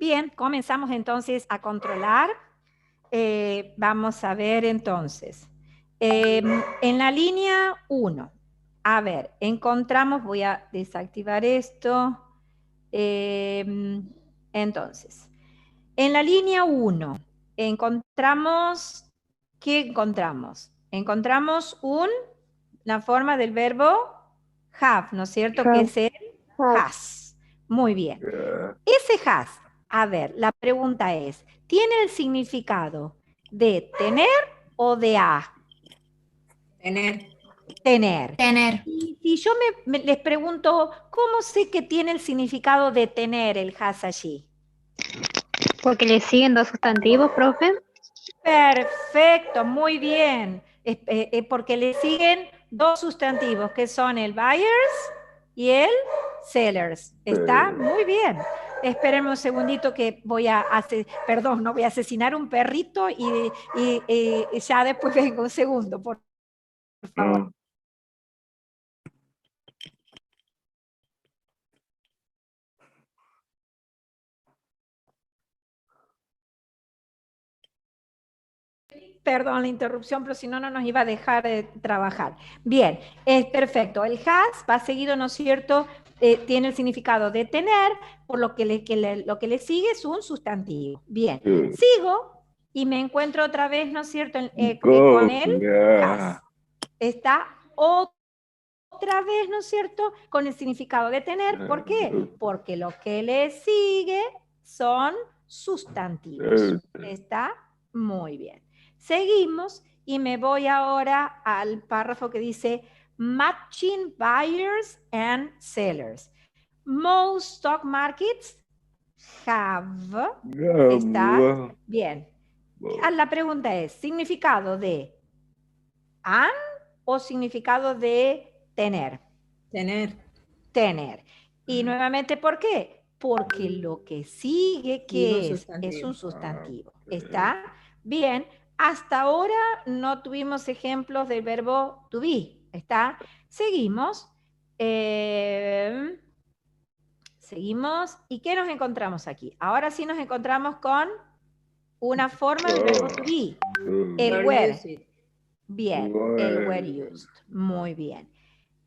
Bien, comenzamos entonces a controlar. Vamos a ver entonces. En la línea 1, a ver, encontramos, voy a desactivar esto. Entonces, en la línea 1, encontramos, ¿qué encontramos? Encontramos una forma del verbo have, ¿no es cierto? Que es el has. Muy bien. Ese has, a ver, la pregunta es, ¿tiene el significado de tener o de Tener. tener? Tener. Y si yo les pregunto, ¿cómo sé que tiene el significado de tener el has allí? Porque le siguen dos sustantivos, profe. Perfecto, muy bien. Porque le siguen dos sustantivos, que son el buyers y el sellers. ¿Está? Muy bien. Espérenme un segundito que voy a hacer, perdón, no voy a asesinar un perrito y ya después vengo un segundo, por favor. Perdón la interrupción, pero si no, no nos iba a dejar de trabajar. Bien, es perfecto. El has va seguido, ¿no es cierto? Tiene el significado de tener, por lo que lo que le sigue es un sustantivo. Bien, sigo y me encuentro otra vez, ¿no es cierto? Con el has. Está otra vez, ¿no es cierto? Con el significado de tener. ¿Por qué? Porque lo que le sigue son sustantivos. Está muy bien. Seguimos y me voy ahora al párrafo que dice matching buyers and sellers. Most stock markets have. Está bien. La pregunta es, ¿significado de an o significado de tener? Tener. Tener. Y nuevamente, ¿por qué? Porque lo que sigue, Y es un ¿qué es? Es sustantivo. un sustantivo. ¿Está? Bien. Hasta ahora no tuvimos ejemplos del verbo to be. ¿Está? Seguimos. Seguimos. ¿Y qué nos encontramos aquí? Ahora sí nos encontramos con una forma del verbo to be. El Where where. use it. Bien. El where used. Muy bien.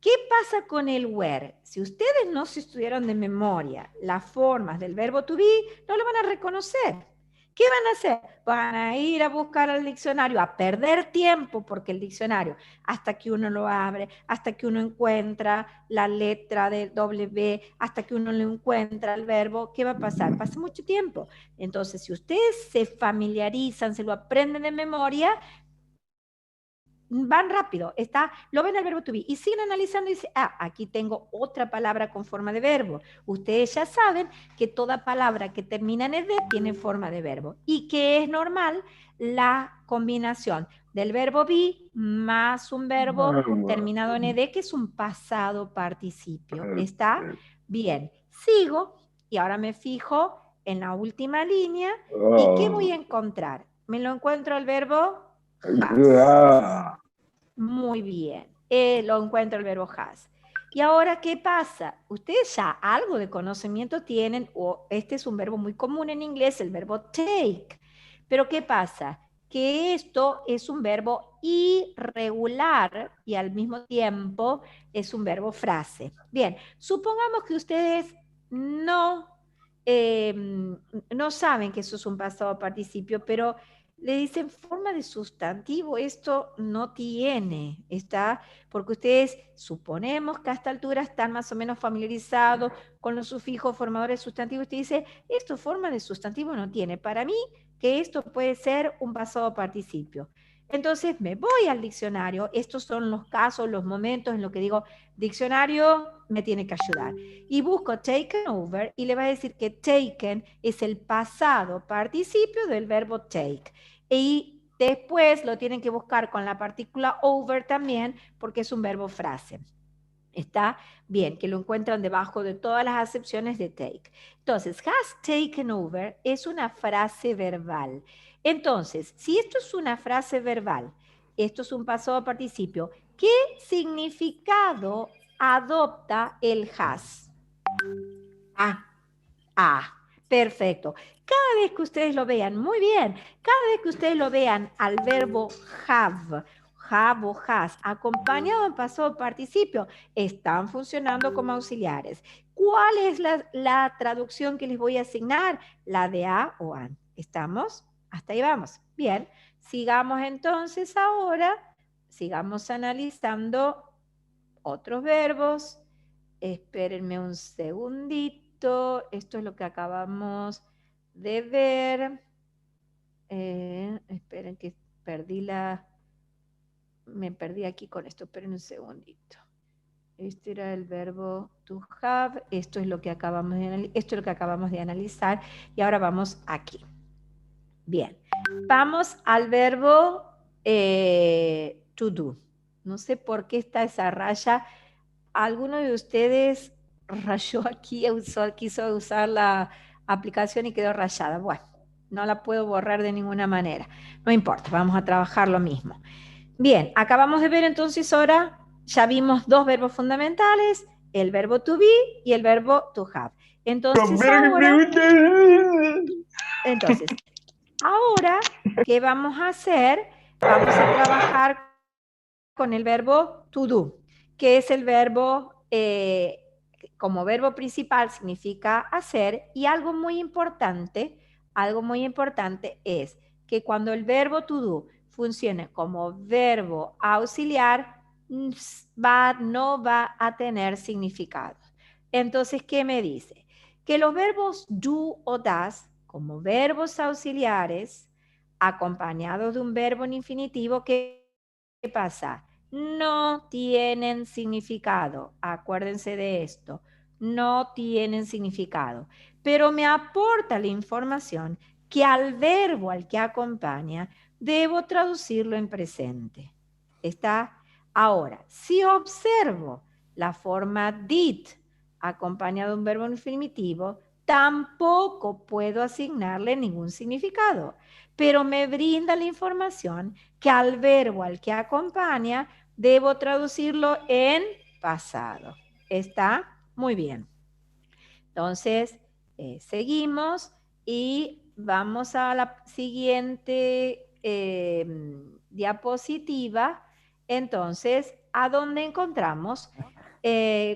¿Qué pasa con el where? Si ustedes no se estudiaron de memoria las formas del verbo to be, no lo van a reconocer. ¿Qué van a hacer? Van a ir a buscar al diccionario, a perder tiempo, porque el diccionario, hasta que uno lo abre, hasta que uno encuentra la letra de W, hasta que uno lo encuentra el verbo, ¿qué va a pasar? Pasa mucho tiempo. Entonces, si ustedes se familiarizan, se lo aprenden de memoria, van rápido, lo ven al verbo to be y siguen analizando y dicen, aquí tengo otra palabra con forma de verbo. Ustedes ya saben que toda palabra que termina en ed tiene forma de verbo y que es normal la combinación del verbo be más un verbo terminado en ed, que es un pasado participio. ¿Está? Bien, sigo y ahora me fijo en la última línea y ¿qué voy a encontrar? Me lo encuentro el verbo has. Muy bien. Lo encuentro el verbo has. Y ahora, ¿qué pasa? Ustedes ya algo de conocimiento tienen, o este es un verbo muy común en inglés, el verbo take. Pero ¿qué pasa? Que esto es un verbo irregular y al mismo tiempo es un verbo frase. Bien, supongamos que ustedes no, eh, no saben que eso es un pasado participio, pero le dicen forma de sustantivo, esto no tiene, ¿está? Porque ustedes suponemos que a esta altura están más o menos familiarizados con los sufijos formadores sustantivos. Usted dice, esto forma de sustantivo no tiene. Para mí, que esto puede ser un pasado participio. Entonces me voy al diccionario, estos son los casos, los momentos en los que digo, diccionario me tiene que ayudar. Y busco taken over y le va a decir que taken es el pasado participio del verbo take. Y después lo tienen que buscar con la partícula over también porque es un verbo frase. Está bien, que lo encuentran debajo de todas las acepciones de take. Entonces, has taken over es una frase verbal. Entonces, si esto es una frase verbal, esto es un pasado participio, ¿qué significado adopta el has? Ah. A. Perfecto. Cada vez que ustedes lo vean, muy bien, cada vez que ustedes lo vean al verbo have o has, acompañado en pasado participio, están funcionando como auxiliares. ¿Cuál es la traducción que les voy a asignar? La de a o an. ¿Estamos? Hasta ahí vamos. Bien, sigamos entonces ahora, sigamos analizando otros verbos. Espérenme un segundito. Esto es lo que acabamos de ver. Esperen que me perdí aquí con esto. Esperen un segundito. Este era el verbo to have. Esto es lo que acabamos de analizar. Y ahora vamos aquí. Bien. Vamos al verbo to do. No sé por qué está esa raya. ¿Alguno de ustedes rayó aquí, quiso usar la aplicación y quedó rayada? Bueno, no la puedo borrar de ninguna manera. No importa, vamos a trabajar lo mismo. Bien, acabamos de ver entonces ahora, ya vimos dos verbos fundamentales, el verbo to be y el verbo to have. Ahora, ¿qué vamos a hacer? Vamos a trabajar con el verbo to do, que es el verbo, como verbo principal significa hacer, y algo muy importante es que cuando el verbo to do funcione como verbo auxiliar, no va a tener significado. Entonces, ¿qué me dice? Que los verbos do o das, como verbos auxiliares, acompañados de un verbo en infinitivo, ¿qué pasa? No tienen significado. Acuérdense de esto. No tienen significado. Pero me aporta la información que al verbo al que acompaña debo traducirlo en presente. ¿Está? Ahora, si observo la forma did acompañado de un verbo infinitivo, tampoco puedo asignarle ningún significado, pero me brinda la información que al verbo al que acompaña debo traducirlo en pasado. ¿Está? Muy bien. Entonces, seguimos y vamos a la siguiente diapositiva. Entonces, ¿a dónde encontramos?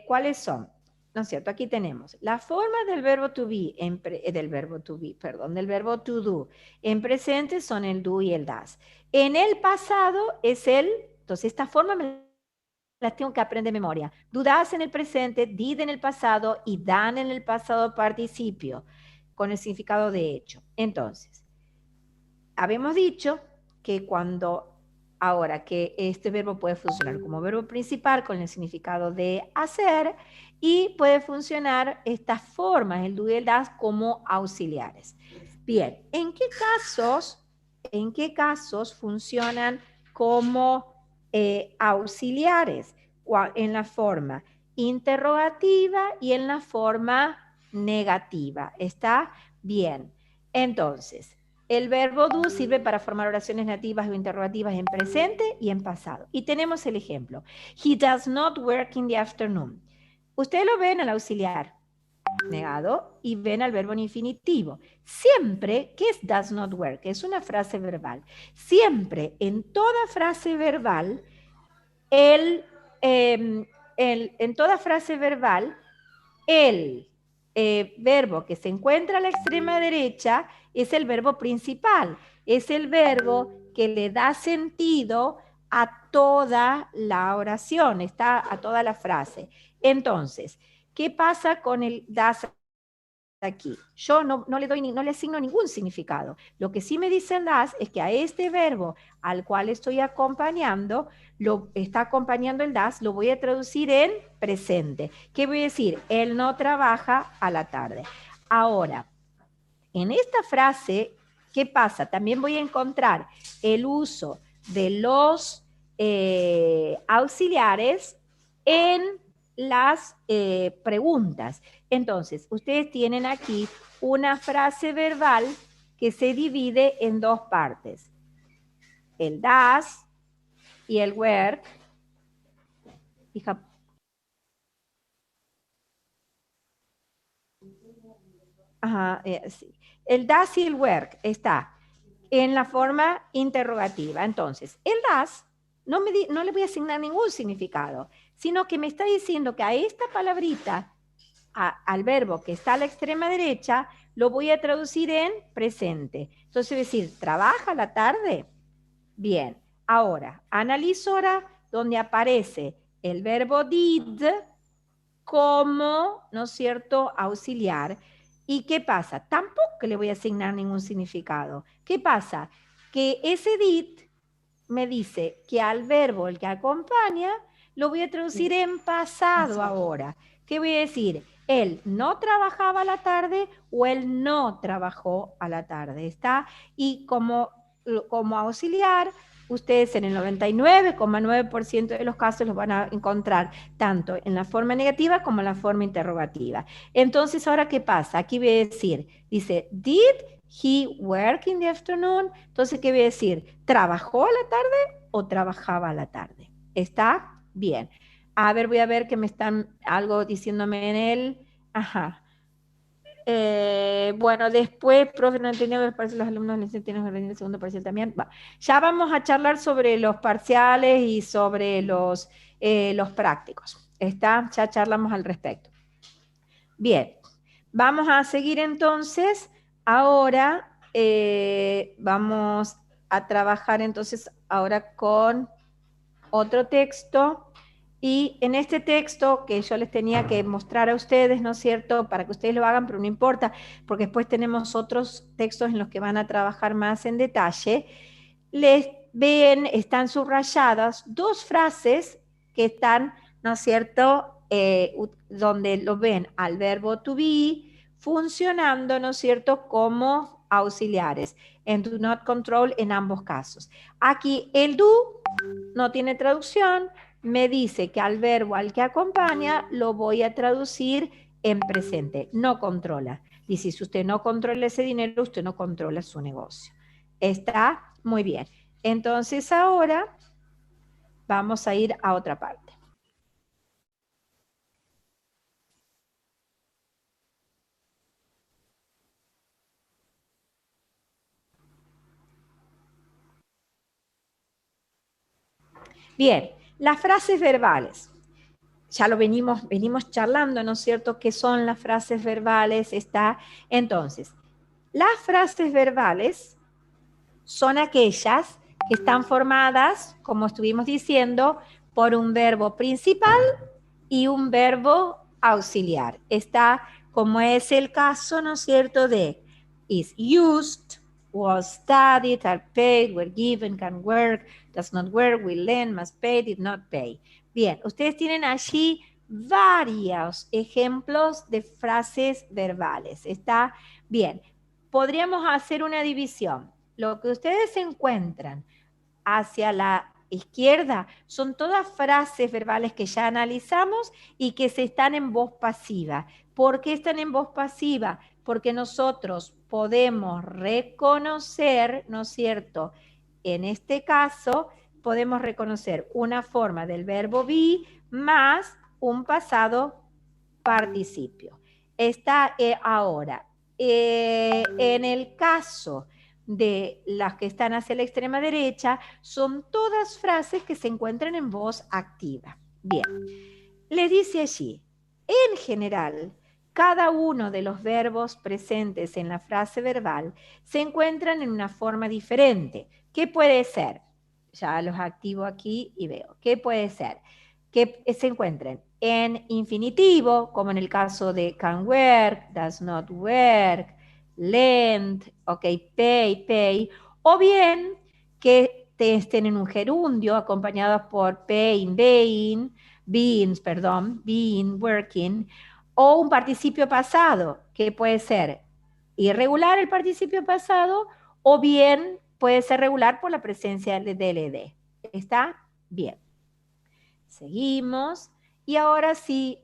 ¿Cuáles son? ¿No es cierto? Aquí tenemos la forma del verbo to be, del verbo to do. En presente son el do y el das. En el pasado es entonces esta forma las tengo que aprender de memoria. Do das en el presente, did en el pasado y dan en el pasado participio, con el significado de hecho. Entonces, habíamos dicho que ahora que este verbo puede funcionar como verbo principal con el significado de hacer y puede funcionar estas formas, el do y el das, como auxiliares. Bien, ¿en qué casos funcionan como auxiliares? En la forma interrogativa y en la forma negativa. ¿Está? Bien. Entonces, el verbo do sirve para formar oraciones nativas o interrogativas en presente y en pasado. Y tenemos el ejemplo. He does not work in the afternoon. Ustedes lo ven al auxiliar negado y ven al verbo en infinitivo. Siempre, ¿qué es does not work? Es una frase verbal. Siempre, en toda frase verbal, en toda frase verbal, el verbo que se encuentra a la extrema derecha es el verbo principal, es el verbo que le da sentido a toda la oración, está a toda la frase. Entonces, ¿qué pasa con el das aquí? Yo no le asigno ningún significado. Lo que sí me dice el das es que a este verbo al cual estoy acompañando, lo está acompañando el das, lo voy a traducir en presente. ¿Qué voy a decir? Él no trabaja a la tarde. Ahora, en esta frase, ¿qué pasa? También voy a encontrar el uso de los auxiliares en las preguntas. Entonces, ustedes tienen aquí una frase verbal que se divide en dos partes. El das y el where. Ajá, sí. El das y el work está en la forma interrogativa. Entonces, el das no le voy a asignar ningún significado, sino que me está diciendo que a esta palabrita, al verbo que está a la extrema derecha, lo voy a traducir en presente. Entonces, decir, ¿trabaja a la tarde? Bien. Ahora, analizo ahora donde aparece el verbo did como, ¿no es cierto?, auxiliar. ¿Y qué pasa? Tampoco le voy a asignar ningún significado. ¿Qué pasa? Que ese did me dice que al verbo, el que acompaña, lo voy a traducir en pasado ahora. ¿Qué voy a decir? Él no trabajaba a la tarde o él no trabajó a la tarde, ¿está? Y como auxiliar, ustedes en el 99,9% de los casos los van a encontrar tanto en la forma negativa como en la forma interrogativa. Entonces, ¿ahora qué pasa? Aquí voy a decir, dice, did he work in the afternoon? Entonces, ¿qué voy a decir? ¿Trabajó a la tarde o trabajaba a la tarde? ¿Está? Bien. A ver, voy a ver que me están algo diciéndome en él. Ajá. Bueno, después, profe, no entendía los parciales, los alumnos tienen que rendir el segundo parcial también. Va. Ya vamos a charlar sobre los parciales y sobre los prácticos. ¿Está? Ya charlamos al respecto. Bien, vamos a seguir entonces. Ahora vamos a trabajar entonces ahora con otro texto. Y en este texto que yo les tenía que mostrar a ustedes, ¿no es cierto?, para que ustedes lo hagan, pero no importa, porque después tenemos otros textos en los que van a trabajar más en detalle, les ven, están subrayadas dos frases que están, ¿no es cierto?, donde lo ven al verbo to be funcionando, ¿no es cierto?, como auxiliares, en do not control en ambos casos. Aquí el do no tiene traducción, me dice que al verbo al que acompaña lo voy a traducir en presente, no controla. Dice, si usted no controla ese dinero, usted no controla su negocio. Está muy bien. Entonces ahora vamos a ir a otra parte. Bien, las frases verbales. Ya lo venimos charlando, ¿no es cierto? ¿Qué son las frases verbales? Está, entonces, las frases verbales son aquellas que están formadas, como estuvimos diciendo, por un verbo principal y un verbo auxiliar. Está, como es el caso, ¿no es cierto?, de is used, was studied, are paid, were given, can work, does not work, will lend, must pay, did not pay. Bien, ustedes tienen allí varios ejemplos de frases verbales. Está bien. Podríamos hacer una división. Lo que ustedes encuentran hacia la izquierda son todas frases verbales que ya analizamos y que se están en voz pasiva. ¿Por qué están en voz pasiva? Porque nosotros podemos reconocer, ¿no es cierto?, en este caso, podemos reconocer una forma del verbo be más un pasado participio. Está ahora, en el caso de las que están hacia la extrema derecha, son todas frases que se encuentran en voz activa. Bien, le dice allí, en general, cada uno de los verbos presentes en la frase verbal se encuentran en una forma diferente. ¿Qué puede ser? Ya los activo aquí y veo. ¿Qué puede ser? Que se encuentren en infinitivo, como en el caso de can work, does not work, lend, ok, pay, o bien que estén en un gerundio acompañados por paying, being, working, o un participio pasado, que puede ser irregular el participio pasado, o bien puede ser regular por la presencia del ed. ¿Está? Bien. Seguimos. Y ahora sí,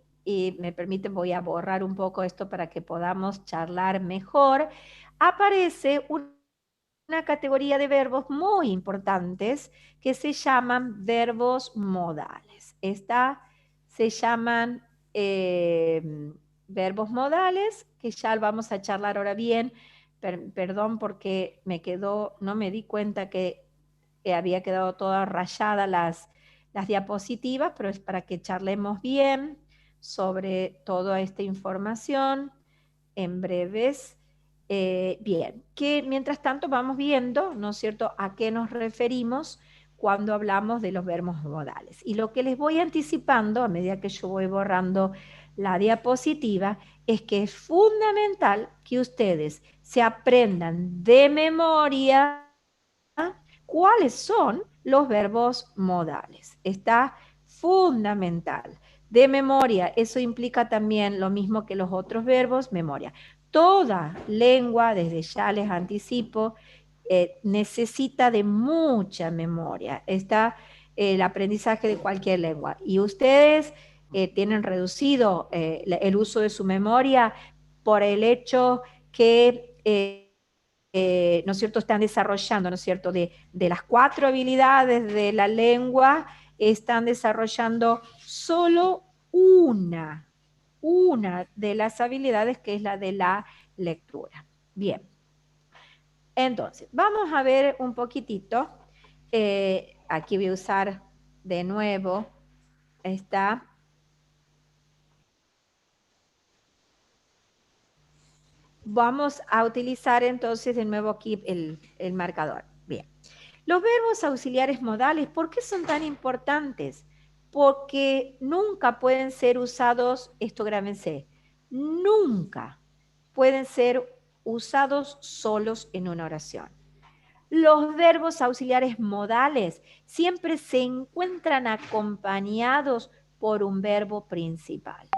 me permiten, voy a borrar un poco esto para que podamos charlar mejor. Aparece una categoría de verbos muy importantes que se llaman verbos modales. Se llaman verbos modales, que ya vamos a charlar ahora bien. Perdón porque no me di cuenta que había quedado toda rayada las diapositivas, pero es para que charlemos bien sobre toda esta información en breves. Bien, que mientras tanto vamos viendo, ¿no es cierto?, a qué nos referimos cuando hablamos de los verbos modales. Y lo que les voy anticipando, a medida que yo voy borrando la diapositiva, es que es fundamental que ustedes se aprendan de memoria cuáles son los verbos modales. Está fundamental. De memoria, eso implica también lo mismo que los otros verbos, memoria. Toda lengua, desde ya les anticipo, necesita de mucha memoria. Está el aprendizaje de cualquier lengua. Y ustedes tienen reducido el uso de su memoria por el hecho que ¿no es cierto?, están desarrollando, ¿no es cierto?, de las 4 habilidades de la lengua, están desarrollando solo una de las habilidades, que es la de la lectura. Bien, entonces, vamos a ver un poquitito, aquí voy a usar de nuevo vamos a utilizar entonces de nuevo aquí el marcador. Bien. Los verbos auxiliares modales, ¿por qué son tan importantes? Porque nunca pueden ser usados, esto grábense, nunca pueden ser usados solos en una oración. Los verbos auxiliares modales siempre se encuentran acompañados por un verbo principal.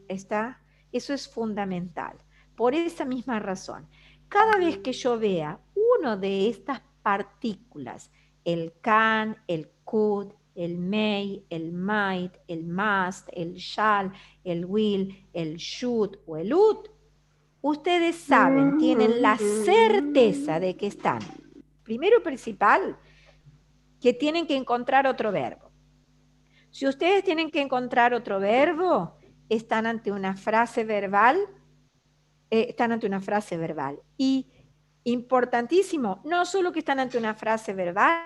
¿Está? Eso es fundamental. Por esa misma razón, cada vez que yo vea uno de estas partículas, el can, el could, el may, el might, el must, el shall, el will, el should o el would, ustedes saben, tienen la certeza de que están, primero principal, que tienen que encontrar otro verbo. Si ustedes tienen que encontrar otro verbo, están ante una frase verbal, Y importantísimo, no solo que están ante una frase verbal,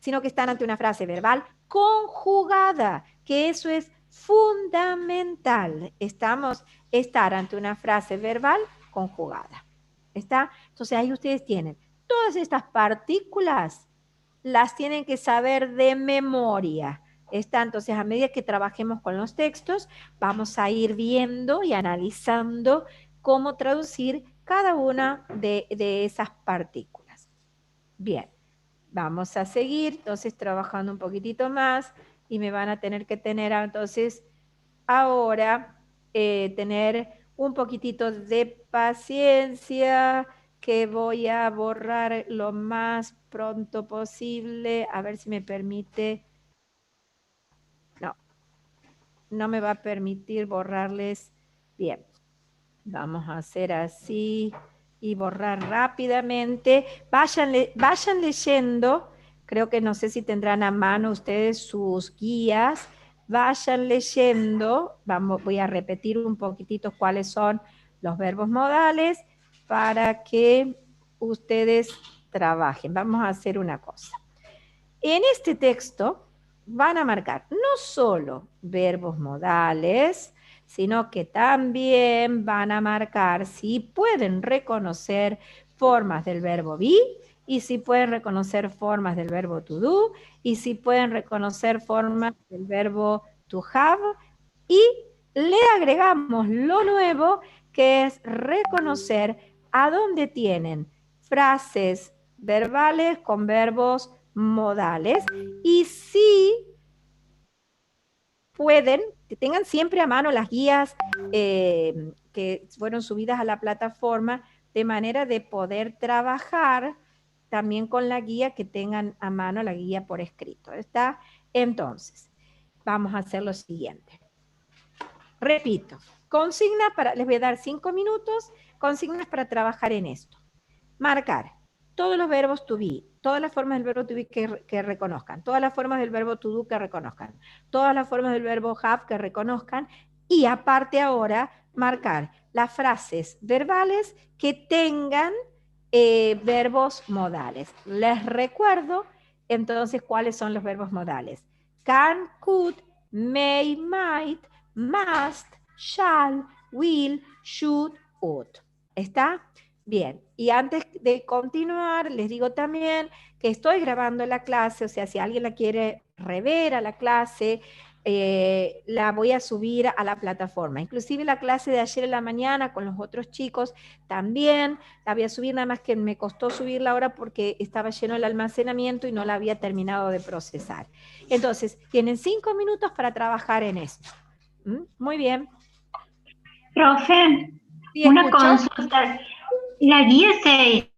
sino que están ante una frase verbal conjugada, que eso es fundamental. Estar ante una frase verbal conjugada. ¿Está? Entonces ahí ustedes tienen todas estas partículas, las tienen que saber de memoria. ¿Está? Entonces, a medida que trabajemos con los textos, vamos a ir viendo y analizando cómo traducir cada una de esas partículas. Bien, vamos a seguir entonces trabajando un poquitito más y me van a tener que tener entonces ahora tener un poquitito de paciencia, que voy a borrar lo más pronto posible, a ver si me permite. No me va a permitir borrarles. Bien, vamos a hacer así y borrar rápidamente. Vayan leyendo, creo que no sé si tendrán a mano ustedes sus guías. Vayan leyendo, voy a repetir un poquitito cuáles son los verbos modales para que ustedes trabajen. Vamos a hacer una cosa. En este texto van a marcar no solo verbos modales, sino que también van a marcar si pueden reconocer formas del verbo be, y si pueden reconocer formas del verbo to do, y si pueden reconocer formas del verbo to have, y le agregamos lo nuevo, que es reconocer a dónde tienen frases verbales con verbos modales, y si pueden, que tengan siempre a mano las guías que fueron subidas a la plataforma, de manera de poder trabajar también con la guía, que tengan a mano la guía por escrito. ¿Está? Entonces, vamos a hacer lo siguiente. Repito, consignas les voy a dar 5 minutos, consignas para trabajar en esto. Marcar todos los verbos to be, todas las formas del verbo to be que reconozcan, todas las formas del verbo to do que reconozcan, todas las formas del verbo have que reconozcan, Y aparte ahora, marcar las frases verbales que tengan verbos modales. Les recuerdo entonces cuáles son los verbos modales. Can, could, may, might, must, shall, will, should, ought. ¿Está? Bien. Y antes de continuar, les digo también que estoy grabando la clase, o sea, si alguien la quiere rever a la clase, la voy a subir a la plataforma. Inclusive la clase de ayer en la mañana con los otros chicos también la voy a subir, nada más que me costó subirla ahora porque estaba lleno el almacenamiento y no la había terminado de procesar. Entonces, tienen 5 minutos para trabajar en esto. Muy bien. Profe, ¿Sí una escuchó? consulta. ¿La guía 6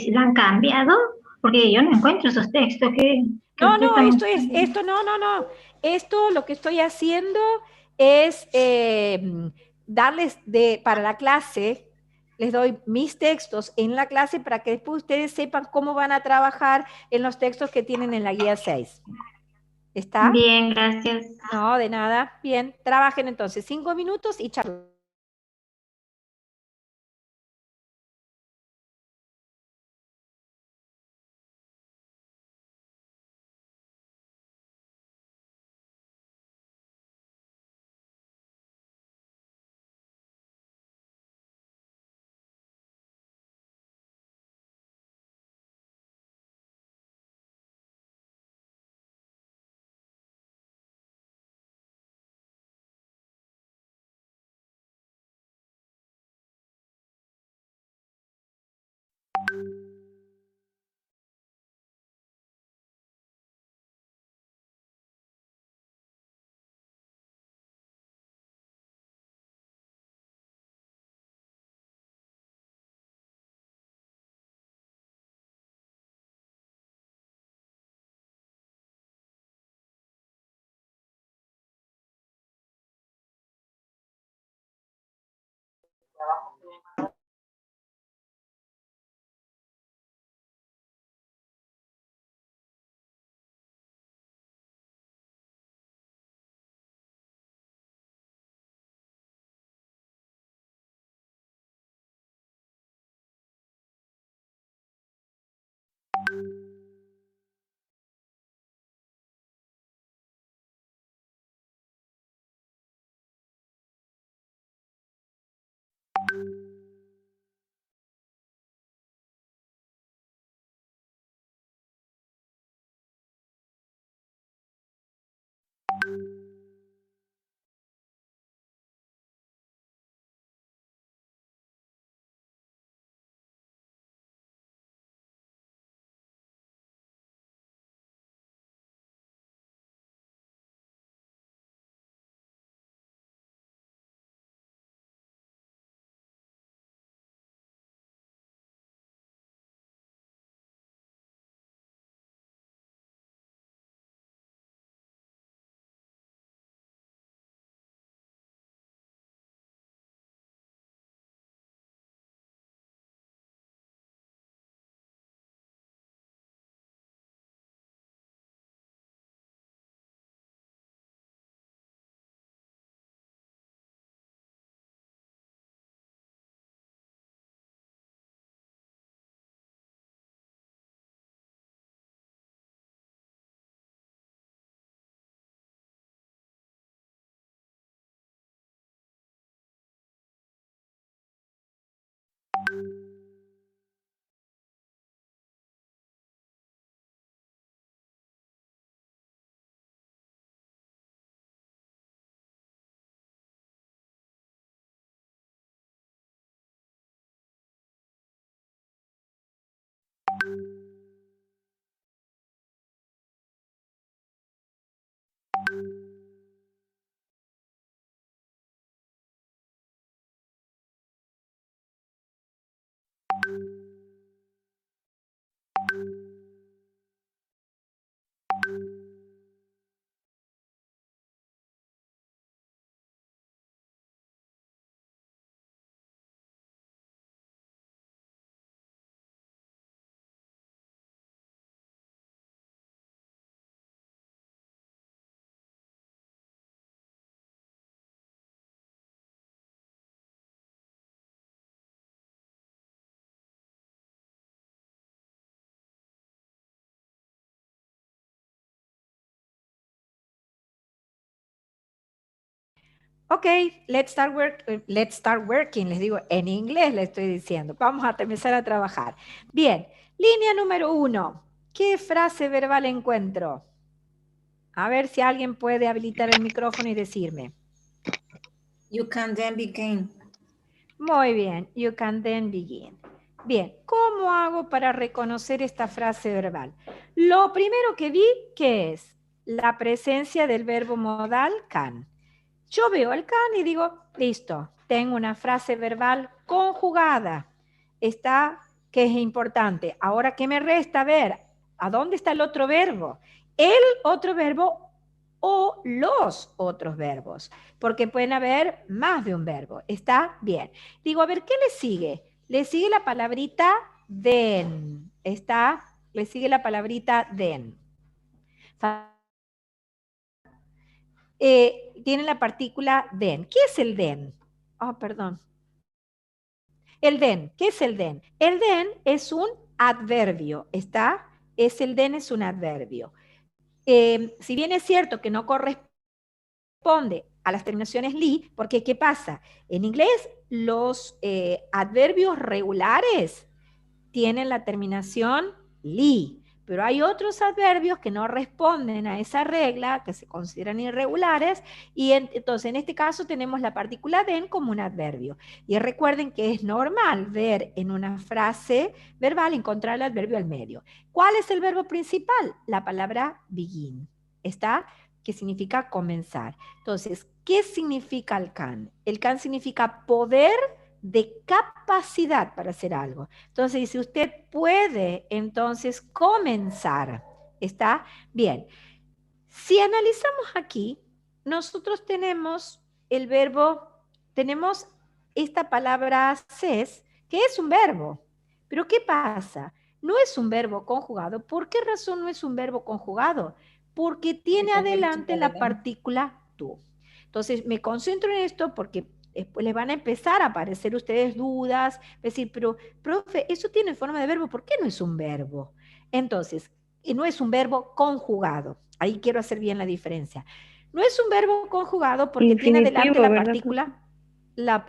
la han cambiado? Porque yo no encuentro esos textos que No, ustedes no, están esto, no, no, no. Esto lo que estoy haciendo es darles para la clase, les doy mis textos en la clase para que después ustedes sepan cómo van a trabajar en los textos que tienen en la guía 6. ¿Está? bien, gracias. No, de nada. Bien, trabajen entonces 5 minutos y charlen. Ok, let's start working, les digo, en inglés le estoy diciendo. Vamos a empezar a trabajar. Bien, línea número 1. ¿Qué frase verbal encuentro? A ver si alguien puede habilitar el micrófono y decirme. You can then begin. Muy bien, you can then begin. Bien, ¿cómo hago para reconocer esta frase verbal? Lo primero que vi, ¿qué es? La presencia del verbo modal can. Yo veo el can y digo, listo, tengo una frase verbal conjugada. Está, que es importante. Ahora, ¿qué me resta ver? ¿A dónde está el otro verbo? El otro verbo o los otros verbos, porque pueden haber más de un verbo. ¿Está? Bien. Digo, a ver, ¿qué le sigue? Le sigue la palabrita then. ¿Está? Le sigue la palabrita then. Tiene la partícula then. ¿Qué es el then? Oh, perdón. El then. ¿Qué es el then? El then es un adverbio. ¿Está? El then es un adverbio. Si bien es cierto que no corresponde a las terminaciones li, porque ¿qué pasa? En inglés los adverbios regulares tienen la terminación li, pero hay otros adverbios que no responden a esa regla, que se consideran irregulares, y entonces en este caso tenemos la partícula den como un adverbio. Y recuerden que es normal ver en una frase verbal encontrar el adverbio al medio. ¿Cuál es el verbo principal? La palabra begin. ¿Está? Que significa comenzar. Entonces, ¿qué significa el can? El can significa poder de capacidad para hacer algo. Entonces, si usted puede, entonces comenzar. ¿Está? Bien. Si analizamos aquí, nosotros tenemos el verbo, tenemos esta palabra ses, que es un verbo. Pero ¿qué pasa? No es un verbo conjugado. ¿Por qué razón no es un verbo conjugado? Porque tiene adelante la partícula tú. Entonces, me concentro en esto porque después les van a empezar a aparecer ustedes dudas, decir, pero, profe, eso tiene forma de verbo, ¿por qué no es un verbo? Entonces, no es un verbo conjugado. Ahí quiero hacer bien la diferencia. No es un verbo conjugado porque tiene adelante la partícula.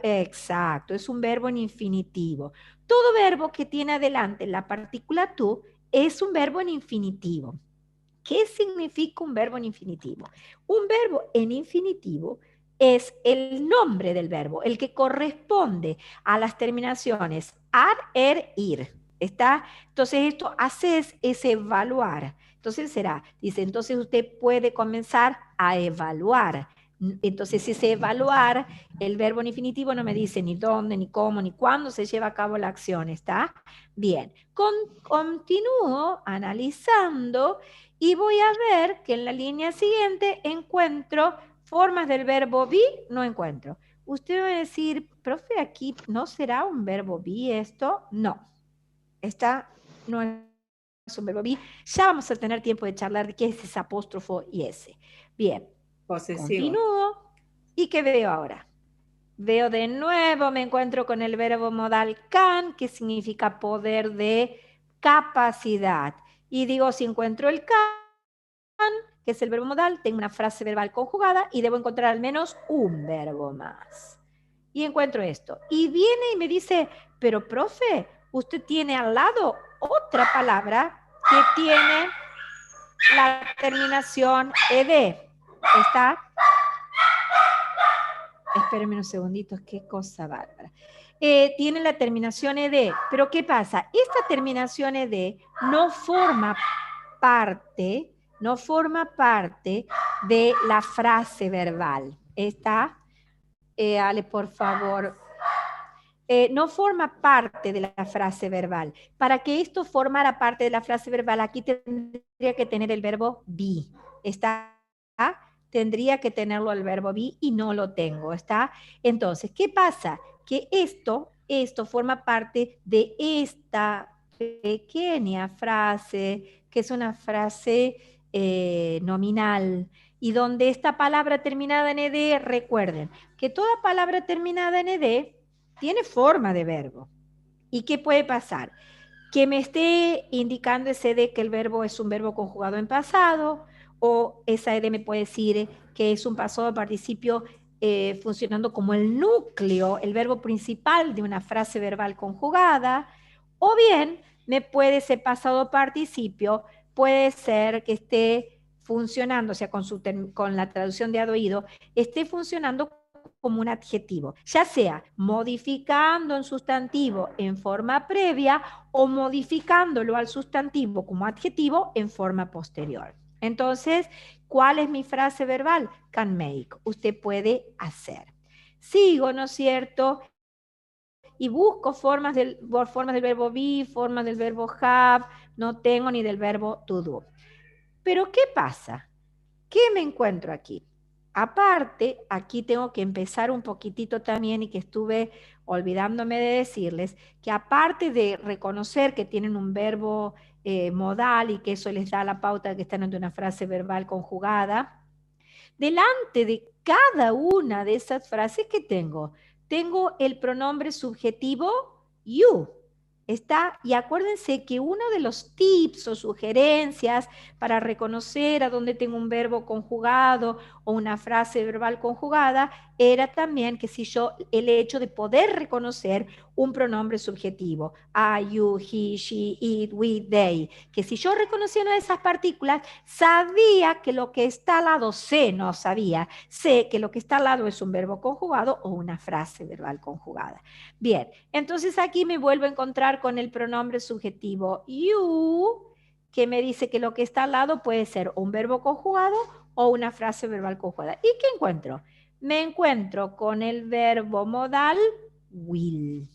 Exacto, es un verbo en infinitivo. Todo verbo que tiene adelante la partícula tú es un verbo en infinitivo. ¿Qué significa un verbo en infinitivo? Un verbo en infinitivo es el nombre del verbo, el que corresponde a las terminaciones ar, er, ir. ¿Está? Entonces esto haces es evaluar. Entonces será, dice, entonces usted puede comenzar a evaluar. Entonces si ese evaluar, el verbo en infinitivo no me dice ni dónde, ni cómo, ni cuándo se lleva a cabo la acción. ¿Está? Bien, continúo analizando y voy a ver que en la línea siguiente encuentro formas del verbo be, no encuentro. Usted va a decir, profe, aquí ¿no será un verbo be esto? No. Esta no es un verbo be. Ya vamos a tener tiempo de charlar de qué es ese apóstrofo y ese. Bien. Posesivo. Continúo. ¿Y qué veo ahora? Veo de nuevo, me encuentro con el verbo modal can, que significa poder de capacidad. Y digo, si encuentro el can, que es el verbo modal, tengo una frase verbal conjugada y debo encontrar al menos un verbo más. Y encuentro esto. Y viene y me dice, pero profe, usted tiene al lado otra palabra que tiene la terminación ed. ¿Está? Espérenme unos segunditos, qué cosa bárbara. Tiene la terminación ed, pero ¿qué pasa? Esta terminación ed no forma parte de la frase verbal. ¿Está? Ale, por favor. No forma parte de la frase verbal. Para que esto formara parte de la frase verbal, aquí tendría que tener el verbo be. ¿Está? Tendría que tenerlo el verbo be y no lo tengo. ¿Está? Entonces, ¿qué pasa? Que esto forma parte de esta pequeña frase, que es una frase nominal, y donde esta palabra terminada en ed, recuerden que toda palabra terminada en ed tiene forma de verbo. ¿Y qué puede pasar? Que me esté indicando ese ed que el verbo es un verbo conjugado en pasado, o esa ed me puede decir que es un pasado participio funcionando como el núcleo, el verbo principal de una frase verbal conjugada, o bien me puede ser pasado participio, puede ser que esté funcionando, o sea, con la traducción de oído, esté funcionando como un adjetivo, ya sea modificando un sustantivo en forma previa o modificándolo al sustantivo como adjetivo en forma posterior. Entonces, ¿cuál es mi frase verbal? Can make. Usted puede hacer. Sigo, ¿no es cierto? Y busco formas del verbo be, formas del verbo have, no tengo ni del verbo to do. Pero ¿qué pasa? ¿Qué me encuentro aquí? Aparte, aquí tengo que empezar un poquitito también y que estuve olvidándome de decirles, que aparte de reconocer que tienen un verbo modal y que eso les da la pauta de que están ante una frase verbal conjugada, delante de cada una de esas frases que tengo el pronombre subjetivo you. Está, y acuérdense que uno de los tips o sugerencias para reconocer a dónde tengo un verbo conjugado o una frase verbal conjugada era también que si yo, el hecho de poder reconocer un pronombre subjetivo, I, you, he, she, it, we, they, que si yo reconocía una de esas partículas, sabía que lo que está al lado, no sabía, sé que lo que está al lado es un verbo conjugado o una frase verbal conjugada. Bien, entonces aquí me vuelvo a encontrar con el pronombre subjetivo you, que me dice que lo que está al lado puede ser un verbo conjugado o una frase verbal conjugada. ¿Y qué encuentro? Me encuentro con el verbo modal will.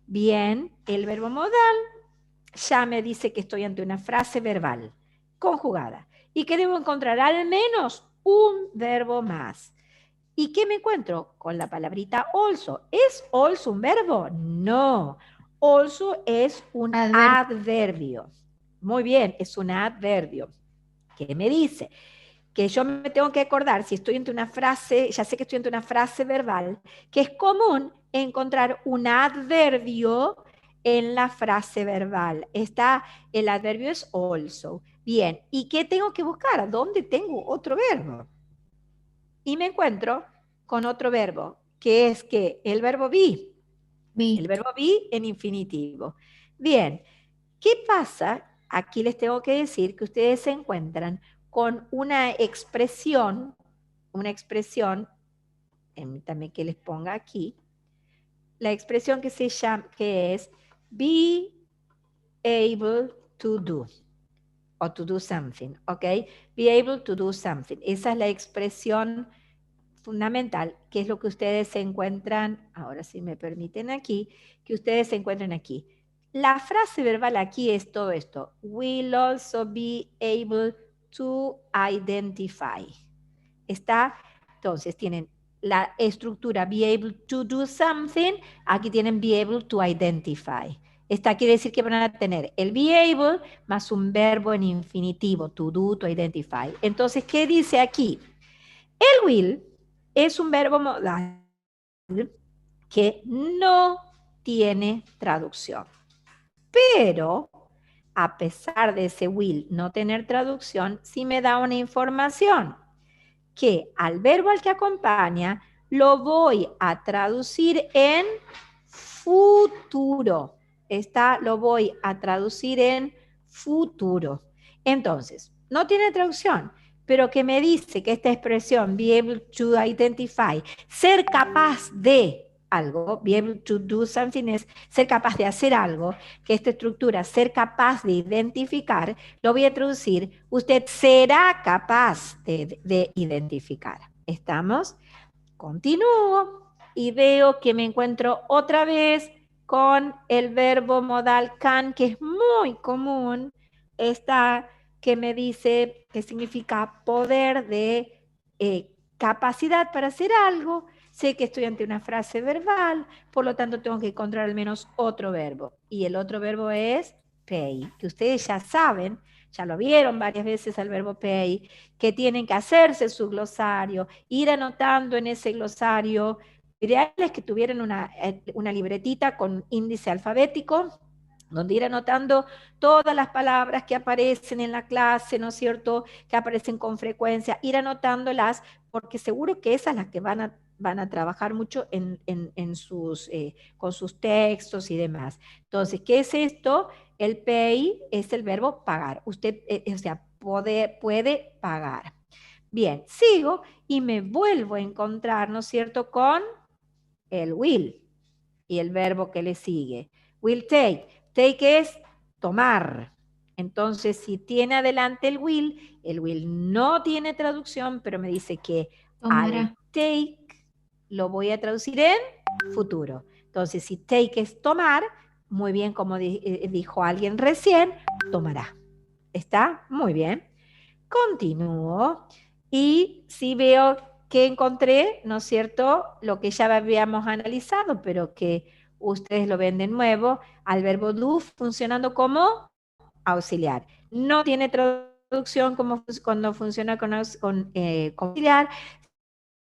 Bien, el verbo modal ya me dice que estoy ante una frase verbal conjugada y que debo encontrar al menos un verbo más. ¿Y qué me encuentro? Con la palabrita also. ¿Es also un verbo? No. Also es un adverbio. Muy bien, es un adverbio. ¿Qué me dice? Que yo me tengo que acordar, si estoy ante una frase, ya sé que estoy ante una frase verbal, que es común encontrar un adverbio en la frase verbal. El adverbio es also. Bien, ¿y qué tengo que buscar? ¿Dónde tengo otro verbo? Y me encuentro con otro verbo, que es que el verbo be. El verbo be en infinitivo. Bien, ¿qué pasa? Aquí les tengo que decir que ustedes se encuentran con una expresión, permítanme que les ponga aquí, la expresión que se llama, que es be able to do, o to do something, ¿ok? Be able to do something. Esa es la expresión fundamental, que es lo que ustedes se encuentran, ahora sí me permiten aquí, que ustedes se encuentren aquí. La frase verbal aquí es todo esto. Will also be able to identify. Entonces tienen la estructura be able to do something, aquí tienen be able to identify. Esta quiere decir que van a tener el be able más un verbo en infinitivo, to do, to identify. Entonces, ¿qué dice aquí? El will es un verbo modal que no tiene traducción. Pero, a pesar de ese will no tener traducción, sí me da una información que al verbo al que acompaña lo voy a traducir en futuro. Lo voy a traducir en futuro. Entonces, no tiene traducción, pero que me dice que esta expresión, be able to identify, ser capaz de algo, be able to do something es ser capaz de hacer algo, que esta estructura, ser capaz de identificar, lo voy a traducir, usted será capaz de identificar. ¿Estamos? Continúo y veo que me encuentro otra vez con el verbo modal can, que es muy común, que me dice que significa poder de capacidad para hacer algo. Sé que estoy ante una frase verbal, por lo tanto tengo que encontrar al menos otro verbo. Y el otro verbo es pay, que ustedes ya saben, ya lo vieron varias veces al verbo pay, que tienen que hacerse su glosario, ir anotando en ese glosario. Lo ideal es que tuvieran una libretita con índice alfabético donde ir anotando todas las palabras que aparecen en la clase, ¿no es cierto?, que aparecen con frecuencia, ir anotándolas, porque seguro que esas las que van a trabajar mucho con sus textos y demás. Entonces, ¿qué es esto? El pay es el verbo pagar. Usted, o sea, puede pagar. Bien, sigo y me vuelvo a encontrar, ¿no es cierto?, con el will y el verbo que le sigue. Will take. Take es tomar. Entonces, si tiene adelante el will no tiene traducción, pero me dice que Tomará. al take lo voy a traducir en futuro. Entonces, si take es tomar, muy bien, como dijo alguien recién, tomará. ¿Está? Muy bien. Continúo y si veo que encontré, ¿no es cierto?, lo que ya habíamos analizado, pero que ustedes lo ven de nuevo, al verbo do funcionando como auxiliar. No tiene traducción como cuando funciona con auxiliar.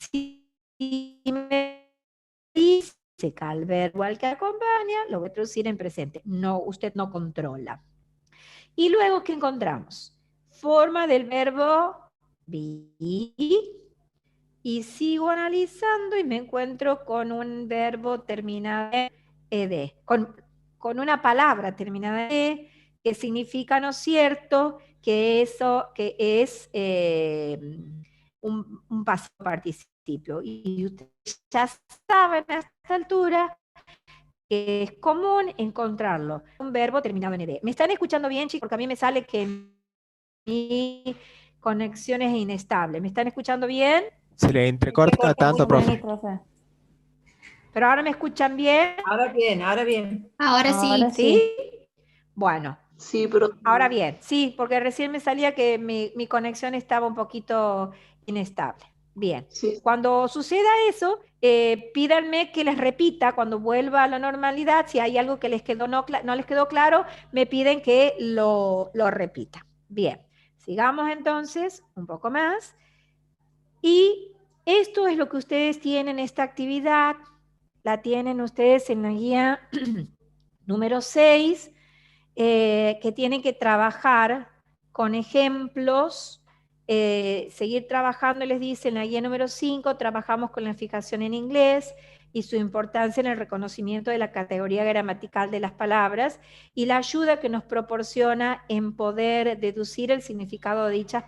Si me dice que al verbo al que acompaña, lo voy a traducir en presente. No, usted no controla. Y luego, ¿qué encontramos? Forma del verbo be. Y sigo analizando y me encuentro con un verbo terminado en ed, con una palabra terminada en ed, que significa, ¿no es cierto?, que eso que es un pasado participio. Y ustedes ya saben a esta altura que es común encontrarlo. Un verbo terminado en ed. ¿Me están escuchando bien, chicos? Porque a mí me sale que mi conexión es inestable. ¿Me están escuchando bien? Se le entrecorta Muy tanto, bien, profe. profe. ¿Pero ahora me escuchan bien? Ahora bien, ahora bien. Ahora sí. ¿Sí? Bueno, Sí, pero ahora bien, sí, porque recién me salía que mi conexión estaba un poquito inestable. Bien, sí. cuando suceda eso, pídanme que les repita cuando vuelva a la normalidad. Si hay algo que les quedó no les quedó claro, me piden que lo repita. Bien, sigamos entonces un poco más. Y esto es lo que ustedes tienen, esta actividad, la tienen ustedes en la guía número 6, que tienen que trabajar con ejemplos, seguir trabajando, les dice en la guía número 5, trabajamos con la fijación en inglés y su importancia en el reconocimiento de la categoría gramatical de las palabras y la ayuda que nos proporciona en poder deducir el significado de dichas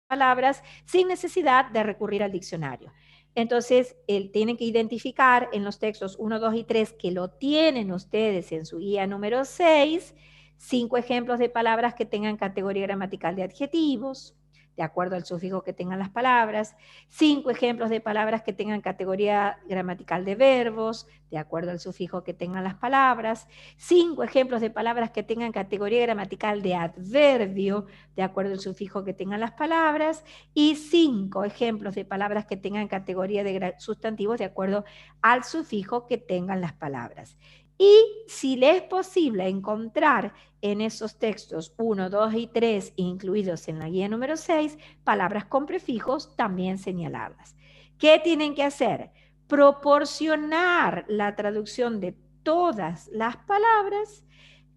palabras sin necesidad de recurrir al diccionario. Entonces, tienen que identificar en los textos 1, 2 y 3, que lo tienen ustedes en su guía número 6, 5 ejemplos de palabras que tengan categoría gramatical de adjetivos, de acuerdo al sufijo que tengan las palabras, 5 ejemplos de palabras que tengan categoría gramatical de verbos, de acuerdo al sufijo que tengan las palabras, 5 ejemplos de palabras que tengan categoría gramatical de adverbio, de acuerdo al sufijo que tengan las palabras, y 5 ejemplos de palabras que tengan categoría de sustantivos de acuerdo al sufijo que tengan las palabras. Y si le es posible encontrar en esos textos 1, 2 y 3, incluidos en la guía número 6, palabras con prefijos, también señalarlas. ¿Qué tienen que hacer? Proporcionar la traducción de todas las palabras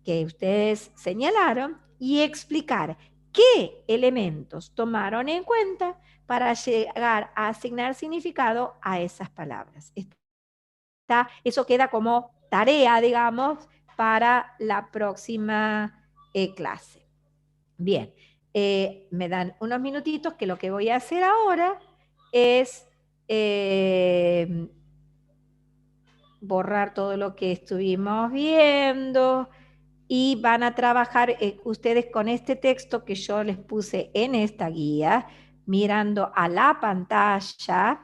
que ustedes señalaron y explicar qué elementos tomaron en cuenta para llegar a asignar significado a esas palabras. Eso queda como tarea, digamos, para la próxima clase. Bien, me dan unos minutitos que lo que voy a hacer ahora es borrar todo lo que estuvimos viendo y van a trabajar ustedes con este texto que yo les puse en esta guía, mirando a la pantalla.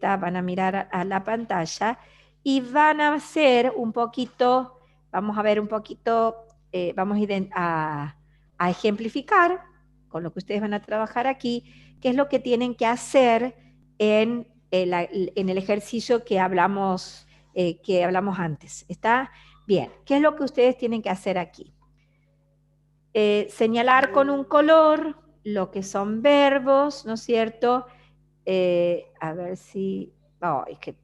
Van a mirar a la pantalla y van a hacer un poquito, vamos a ver un poquito, vamos a ejemplificar con lo que ustedes van a trabajar aquí, qué es lo que tienen que hacer en el ejercicio que hablamos antes. ¿Está? Bien, ¿qué es lo que ustedes tienen que hacer aquí? Señalar con un color lo que son verbos, ¿no es cierto? A ver si... Oh, es que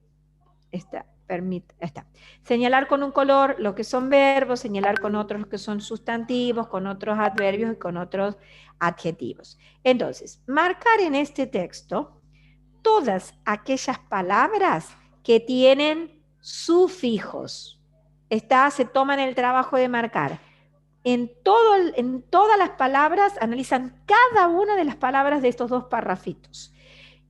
Está. Señalar con un color lo que son verbos, señalar con otros lo que son sustantivos, con otros adverbios y con otros adjetivos. Entonces, marcar en este texto todas aquellas palabras que tienen sufijos. Se toman el trabajo de marcar. En todas las palabras, analizan cada una de las palabras de estos dos parrafitos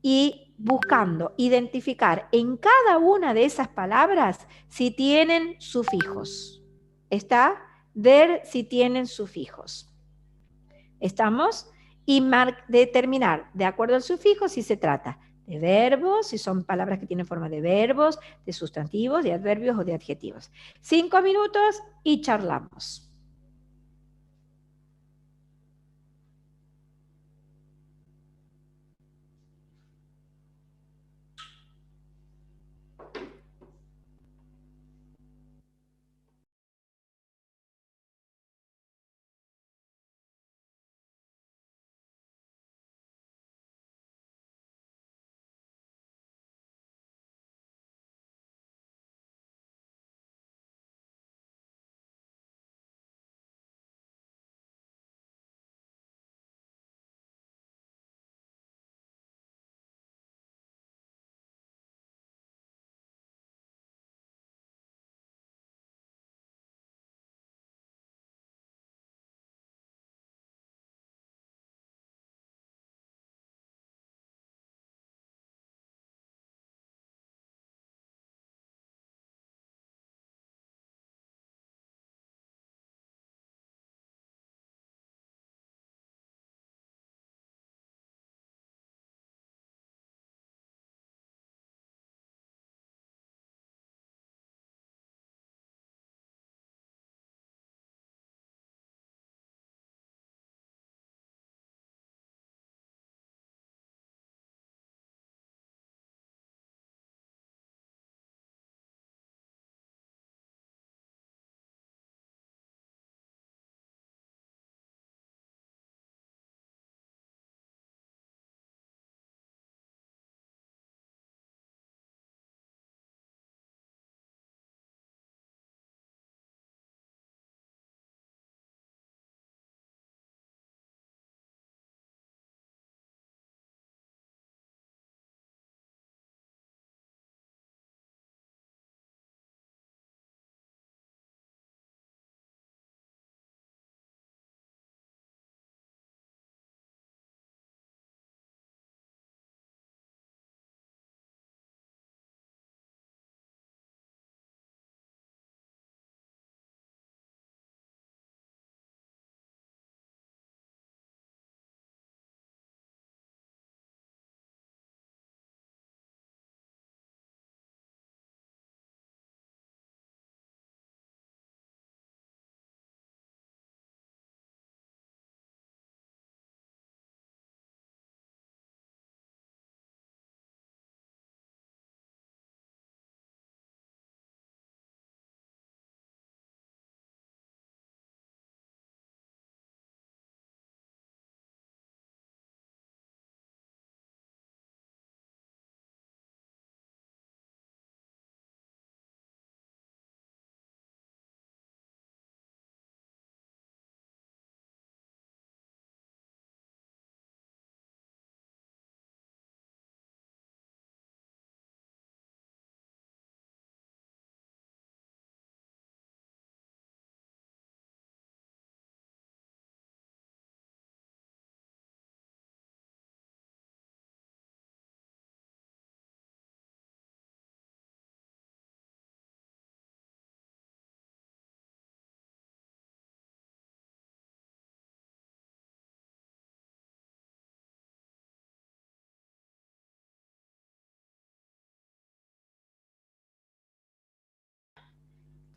y buscando identificar en cada una de esas palabras si tienen sufijos. ¿Está? Ver si tienen sufijos. ¿Estamos? Y determinar, de acuerdo al sufijo, si se trata de verbos, si son palabras que tienen forma de verbos, de sustantivos, de adverbios o de adjetivos. 5 minutos y charlamos.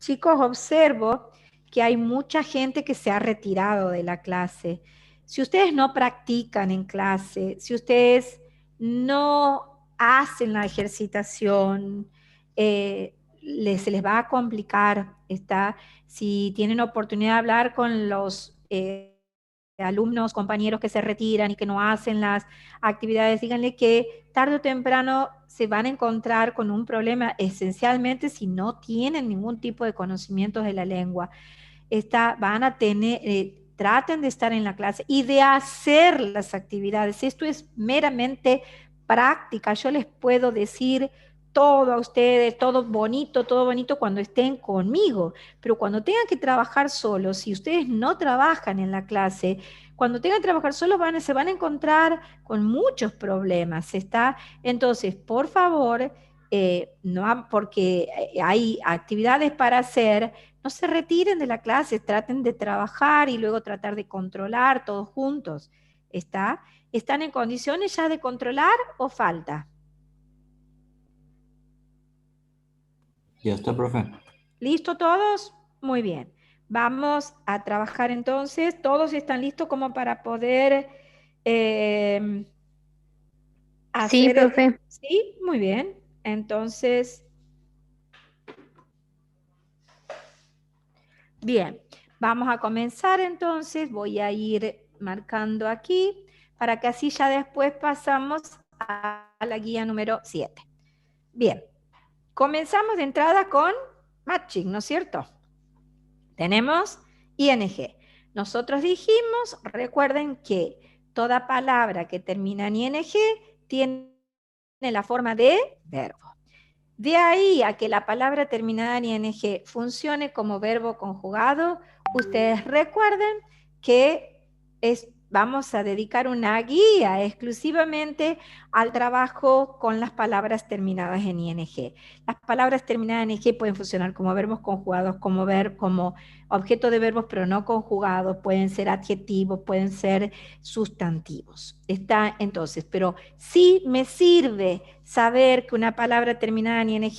Chicos, observo que hay mucha gente que se ha retirado de la clase. Si ustedes no practican en clase, si ustedes no hacen la ejercitación, se les va a complicar, ¿está? Si tienen oportunidad de hablar con los alumnos, compañeros que se retiran y que no hacen las actividades, díganle que tarde o temprano se van a encontrar con un problema, esencialmente si no tienen ningún tipo de conocimientos de la lengua. Van a tener, traten de estar en la clase y de hacer las actividades. Esto es meramente práctica. Yo les puedo decir todo a ustedes, todo bonito cuando estén conmigo, pero cuando tengan que trabajar solos, si ustedes no trabajan en la clase, cuando tengan que trabajar solos se van a encontrar con muchos problemas, ¿está? Entonces, por favor, porque hay actividades para hacer, no se retiren de la clase, traten de trabajar y luego tratar de controlar todos juntos, ¿está? ¿Están en condiciones ya de controlar o falta? Ya está, profe. ¿Listo todos? Muy bien. Vamos a trabajar entonces. ¿Todos están listos como para poder hacer? Sí, profe. Sí, muy bien. Entonces, bien, vamos a comenzar entonces. Voy a ir marcando aquí para que así ya después pasamos a la guía número 7. Bien, comenzamos de entrada con matching, ¿no es cierto? Tenemos ing. Nosotros dijimos, recuerden que toda palabra que termina en ing tiene la forma de verbo. De ahí a que la palabra terminada en ing funcione como verbo conjugado, ustedes recuerden que vamos a dedicar una guía exclusivamente al trabajo con las palabras terminadas en ing. Las palabras terminadas en ing pueden funcionar como verbos conjugados, como objeto de verbos pero no conjugados, pueden ser adjetivos, pueden ser sustantivos. Está entonces, pero sí me sirve saber que una palabra terminada en ing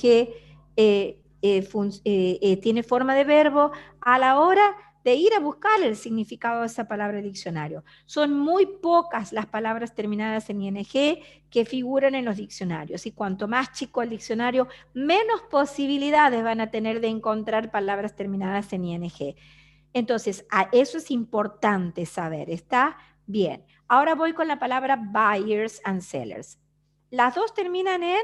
tiene forma de verbo a la hora de ir a buscar el significado de esa palabra en el diccionario. Son muy pocas las palabras terminadas en ing que figuran en los diccionarios, y cuanto más chico el diccionario, menos posibilidades van a tener de encontrar palabras terminadas en ing. Entonces, eso es importante saber, ¿está? Bien. Ahora voy con la palabra buyers and sellers. Las dos terminan en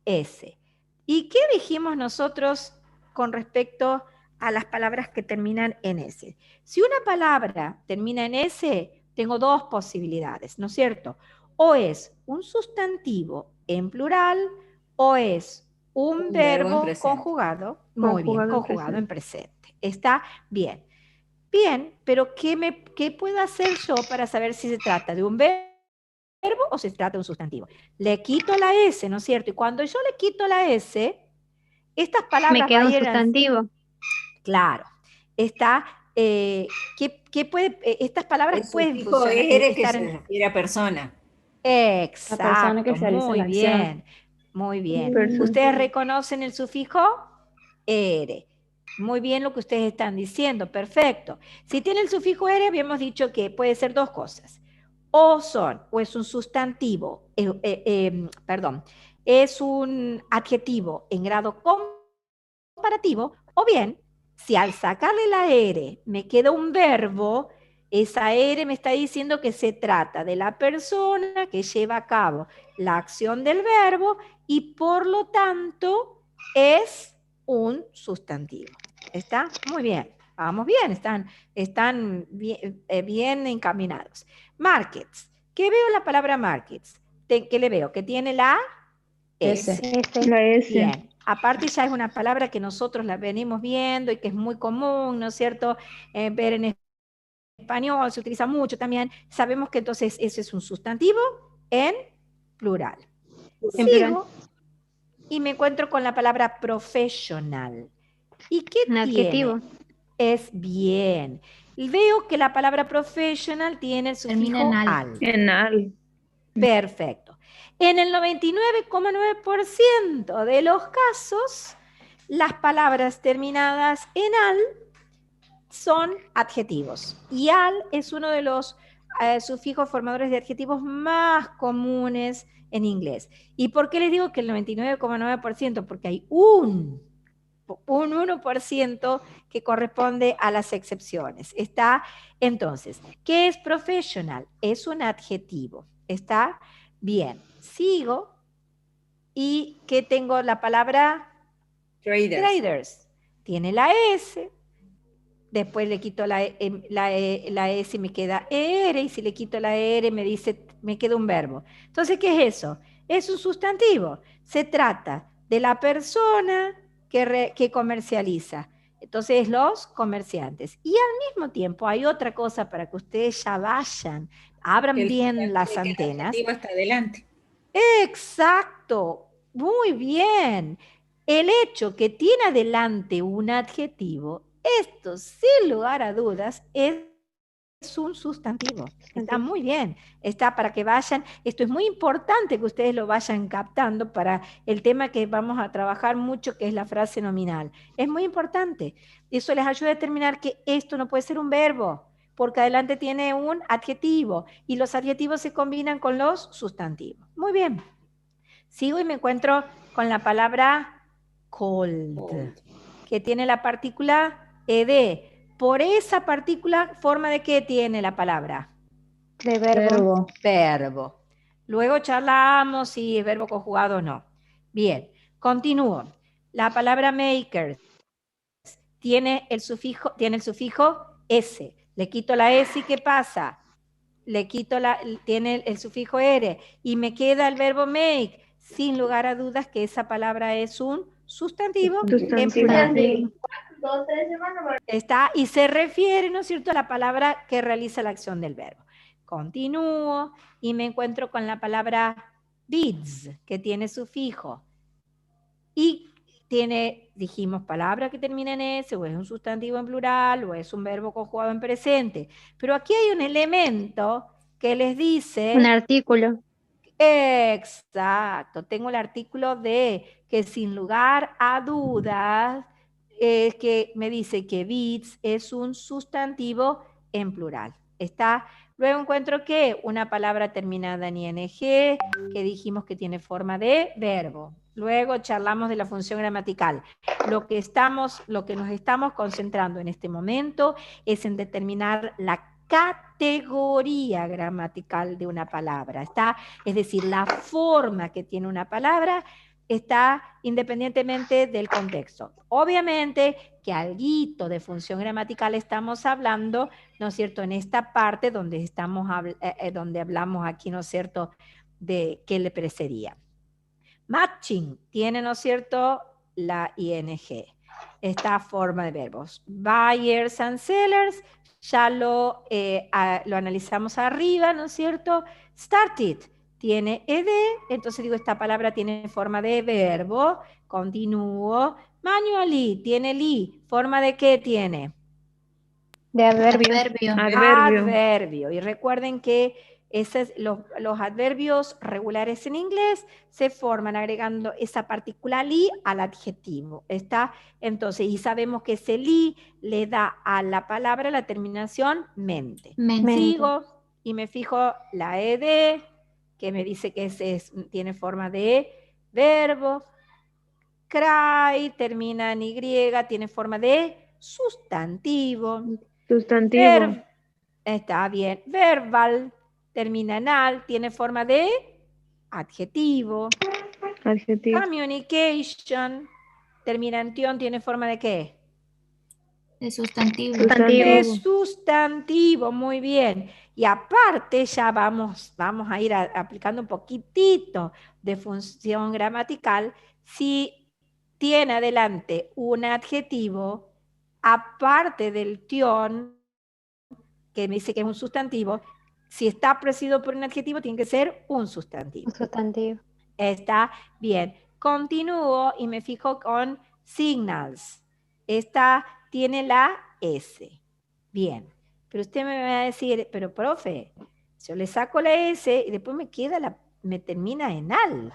S. ¿Y qué dijimos nosotros con respecto a las palabras que terminan en S? Si una palabra termina en S, tengo dos posibilidades, ¿no es cierto? O es un sustantivo en plural o es un verbo conjugado, muy bien, conjugado en presente. ¿Está bien? Bien, pero ¿qué puedo hacer yo para saber si se trata de un verbo o se trata de un sustantivo? Le quito la S, ¿no es cierto? Y cuando yo le quito la S, estas palabras... Me queda un sustantivo. Claro. Está... estas palabras pueden funcionar. Que se refiere a persona. Exacto, La persona que realiza muy la bien, acción. muy bien. Perfecto. ¿Ustedes reconocen el sufijo ere? Muy bien lo que ustedes están diciendo, perfecto. Si tiene el sufijo ere, habíamos dicho que puede ser dos cosas. O es un sustantivo, es un adjetivo en grado comparativo, o bien, si al sacarle la ere me queda un verbo, esa ere me está diciendo que se trata de la persona que lleva a cabo la acción del verbo y por lo tanto es un sustantivo. ¿Está? Muy bien. Vamos bien, están bien encaminados. Markets. ¿Qué veo en la palabra markets? ¿Qué le veo? Que tiene la S. La S. Bien. Aparte ya es una palabra que nosotros la venimos viendo y que es muy común, ¿no es cierto? Ver en español, se utiliza mucho también. Sabemos que entonces ese es un sustantivo en plural. Sigo y me encuentro con la palabra professional. ¿Y qué Un adjetivo. Es bien. Y veo que la palabra professional tiene el sufijo al. En al. Perfecto. En el 99,9% de los casos, las palabras terminadas en al son adjetivos. Y al es uno de los sufijos formadores de adjetivos más comunes en inglés. ¿Y por qué les digo que el 99,9%? Porque hay un un 1% que corresponde a las excepciones. ¿Está? Entonces, ¿qué es professional? Es un adjetivo. ¿Está? Bien. Sigo. ¿Y qué tengo? La palabra Traders. traders. Tiene la S. Después le quito la S y me queda ER. Y si le quito la ER me queda un verbo. Entonces, ¿qué es eso? Es un sustantivo. Se trata de la persona que comercializa. Entonces, los comerciantes. Y al mismo tiempo hay otra cosa para que ustedes ya vayan, abran bien las antenas. El adjetivo está adelante. Exacto, muy bien. El hecho que tiene adelante un adjetivo, esto sin lugar a dudas es un sustantivo. Está muy bien. Está para que vayan, esto es muy importante que ustedes lo vayan captando para el tema que vamos a trabajar mucho, que es la frase nominal. Es muy importante. Eso les ayuda a determinar que esto no puede ser un verbo, porque adelante tiene un adjetivo y los adjetivos se combinan con los sustantivos. Muy bien. Sigo y me encuentro con la palabra cold, que tiene la partícula ed. Por esa partícula, ¿forma de qué tiene la palabra? De verbo. Verbo. Luego charlamos si es verbo conjugado o no. Bien, continúo. La palabra makers tiene el sufijo S. Le quito la S y ¿qué pasa? Tiene el sufijo er y me queda el verbo make. Sin lugar a dudas que esa palabra es un sustantivo. En plural. Está, y se refiere, ¿no es cierto?, a la palabra que realiza la acción del verbo. Continúo y me encuentro con la palabra beads, que tiene sufijo. Y tiene, dijimos, palabra que termina en S, o es un sustantivo en plural, o es un verbo conjugado en presente. Pero aquí hay un elemento que les dice... Un artículo. Exacto, tengo el artículo de que sin lugar a dudas, que me dice que beads es un sustantivo en plural. ¿Está? Luego encuentro que una palabra terminada en ing, que dijimos que tiene forma de verbo. Luego charlamos de la función gramatical. Lo que nos estamos concentrando en este momento es en determinar la categoría gramatical de una palabra. ¿Está? Es decir, la forma que tiene una palabra está independientemente del contexto. Obviamente que alguito de función gramatical estamos hablando, ¿no es cierto?, en esta parte donde donde hablamos aquí, ¿no es cierto?, de qué le precedía. Matching tiene, ¿no es cierto?, la ing. Esta forma de verbos. Buyers and sellers, ya lo analizamos arriba, ¿no es cierto? Started tiene ed, entonces digo, esta palabra tiene forma de verbo. Continúo. Manually tiene li, ¿forma de qué tiene? De adverbio. Adverbio. Y recuerden que los adverbios regulares en inglés se forman agregando esa partícula li al adjetivo. ¿Está? Entonces, y sabemos que ese li le da a la palabra la terminación mente. Sigo y me fijo la ed, que me dice que tiene forma de verbo. Cry termina en y, tiene forma de sustantivo. Está bien. Verbal termina en al, tiene forma de adjetivo. Communication termina en tion, tiene forma de ¿qué? De sustantivo. De sustantivo, muy bien. Y aparte ya vamos a ir aplicando un poquitito de función gramatical. Si tiene adelante un adjetivo, aparte del tion, que me dice que es un sustantivo, si está precedido por un adjetivo, tiene que ser un sustantivo. Un sustantivo. Está bien. Continúo y me fijo con signals. Esta tiene la S. Bien. Pero usted me va a decir, pero profe, yo le saco la S y después me termina en al.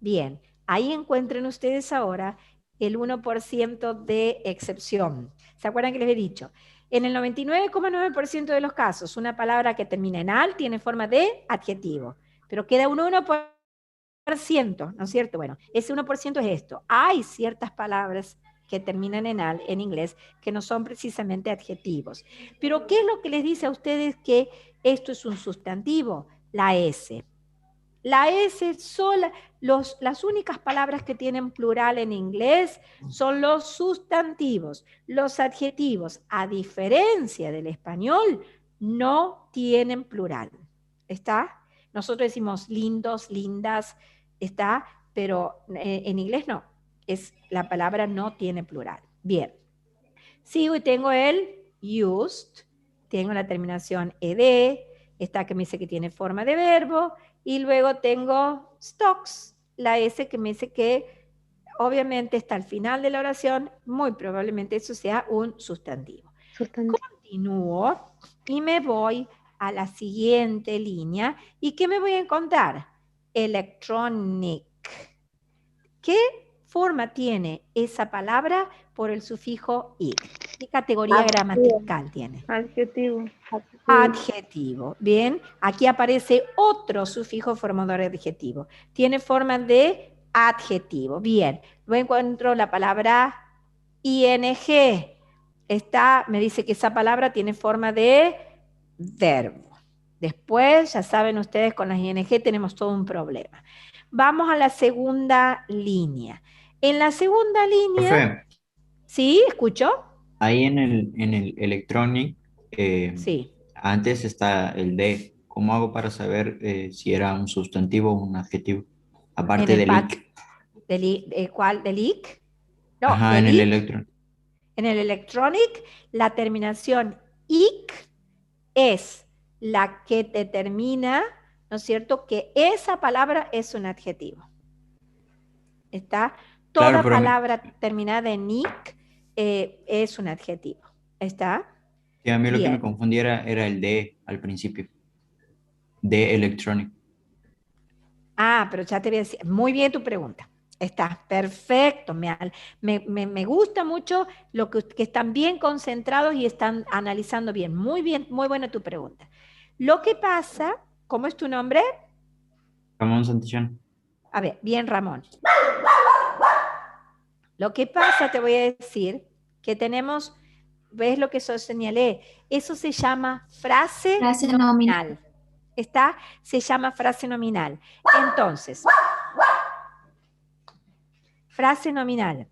Bien. Ahí encuentren ustedes ahora el 1% de excepción. ¿Se acuerdan que les he dicho? En el 99,9% de los casos, una palabra que termina en al tiene forma de adjetivo, pero queda un 1%, ¿no es cierto? Bueno, ese 1% es esto. Hay ciertas palabras que terminan en al en inglés, que no son precisamente adjetivos. Pero ¿qué es lo que les dice a ustedes que esto es un sustantivo? La S. La S sola, las únicas palabras que tienen plural en inglés son los sustantivos. Los adjetivos, a diferencia del español, no tienen plural. ¿Está? Nosotros decimos lindos, lindas, ¿está? Pero en inglés no. La palabra no tiene plural. Bien. Sigo y tengo el used, tengo la terminación ed, esta que me dice que tiene forma de verbo, y luego tengo stocks, la S que me dice que obviamente está al final de la oración, muy probablemente eso sea un sustantivo. Sustantivo. Continúo y me voy a la siguiente línea. ¿Y qué me voy a encontrar? Electronic. ¿Qué forma tiene esa palabra por el sufijo "ic"? ¿Qué categoría gramatical tiene? Adjetivo. Adjetivo. Bien, aquí aparece otro sufijo formador de adjetivo. Tiene forma de adjetivo. Bien, luego encuentro la palabra ing. Me dice que esa palabra tiene forma de verbo. Después, ya saben ustedes, con las ing tenemos todo un problema. Vamos a la segunda línea. En la segunda línea... Profe, ¿Sí? ¿Escucho? ahí en el electronic, Sí. antes está el de. ¿Cómo hago para saber si era un sustantivo o un adjetivo? En Aparte el del pack. ic. ¿Cuál? ¿Del ic? No, Ajá, en del el ic. electronic. En el electronic, la terminación ic es la que determina, ¿no es cierto?, que esa palabra es un adjetivo. ¿Está? Claro, Toda pero palabra terminada en ic es un adjetivo. ¿Está? sí, a mí lo que me Bien. confundiera era el de al principio. De electronic. Ah, pero ya te voy a decir, muy bien tu pregunta. Está perfecto. Me gusta mucho lo que están bien concentrados y están analizando bien. Muy bien, muy buena tu pregunta. Lo que pasa, ¿cómo es tu nombre? Ramón Santillán. A ver, bien, Ramón. Lo que pasa, te voy a decir, que tenemos, ¿ves lo que yo señalé? Eso se llama frase Frase nominal. nominal. ¿Está? Se llama frase nominal. Entonces, frase nominal.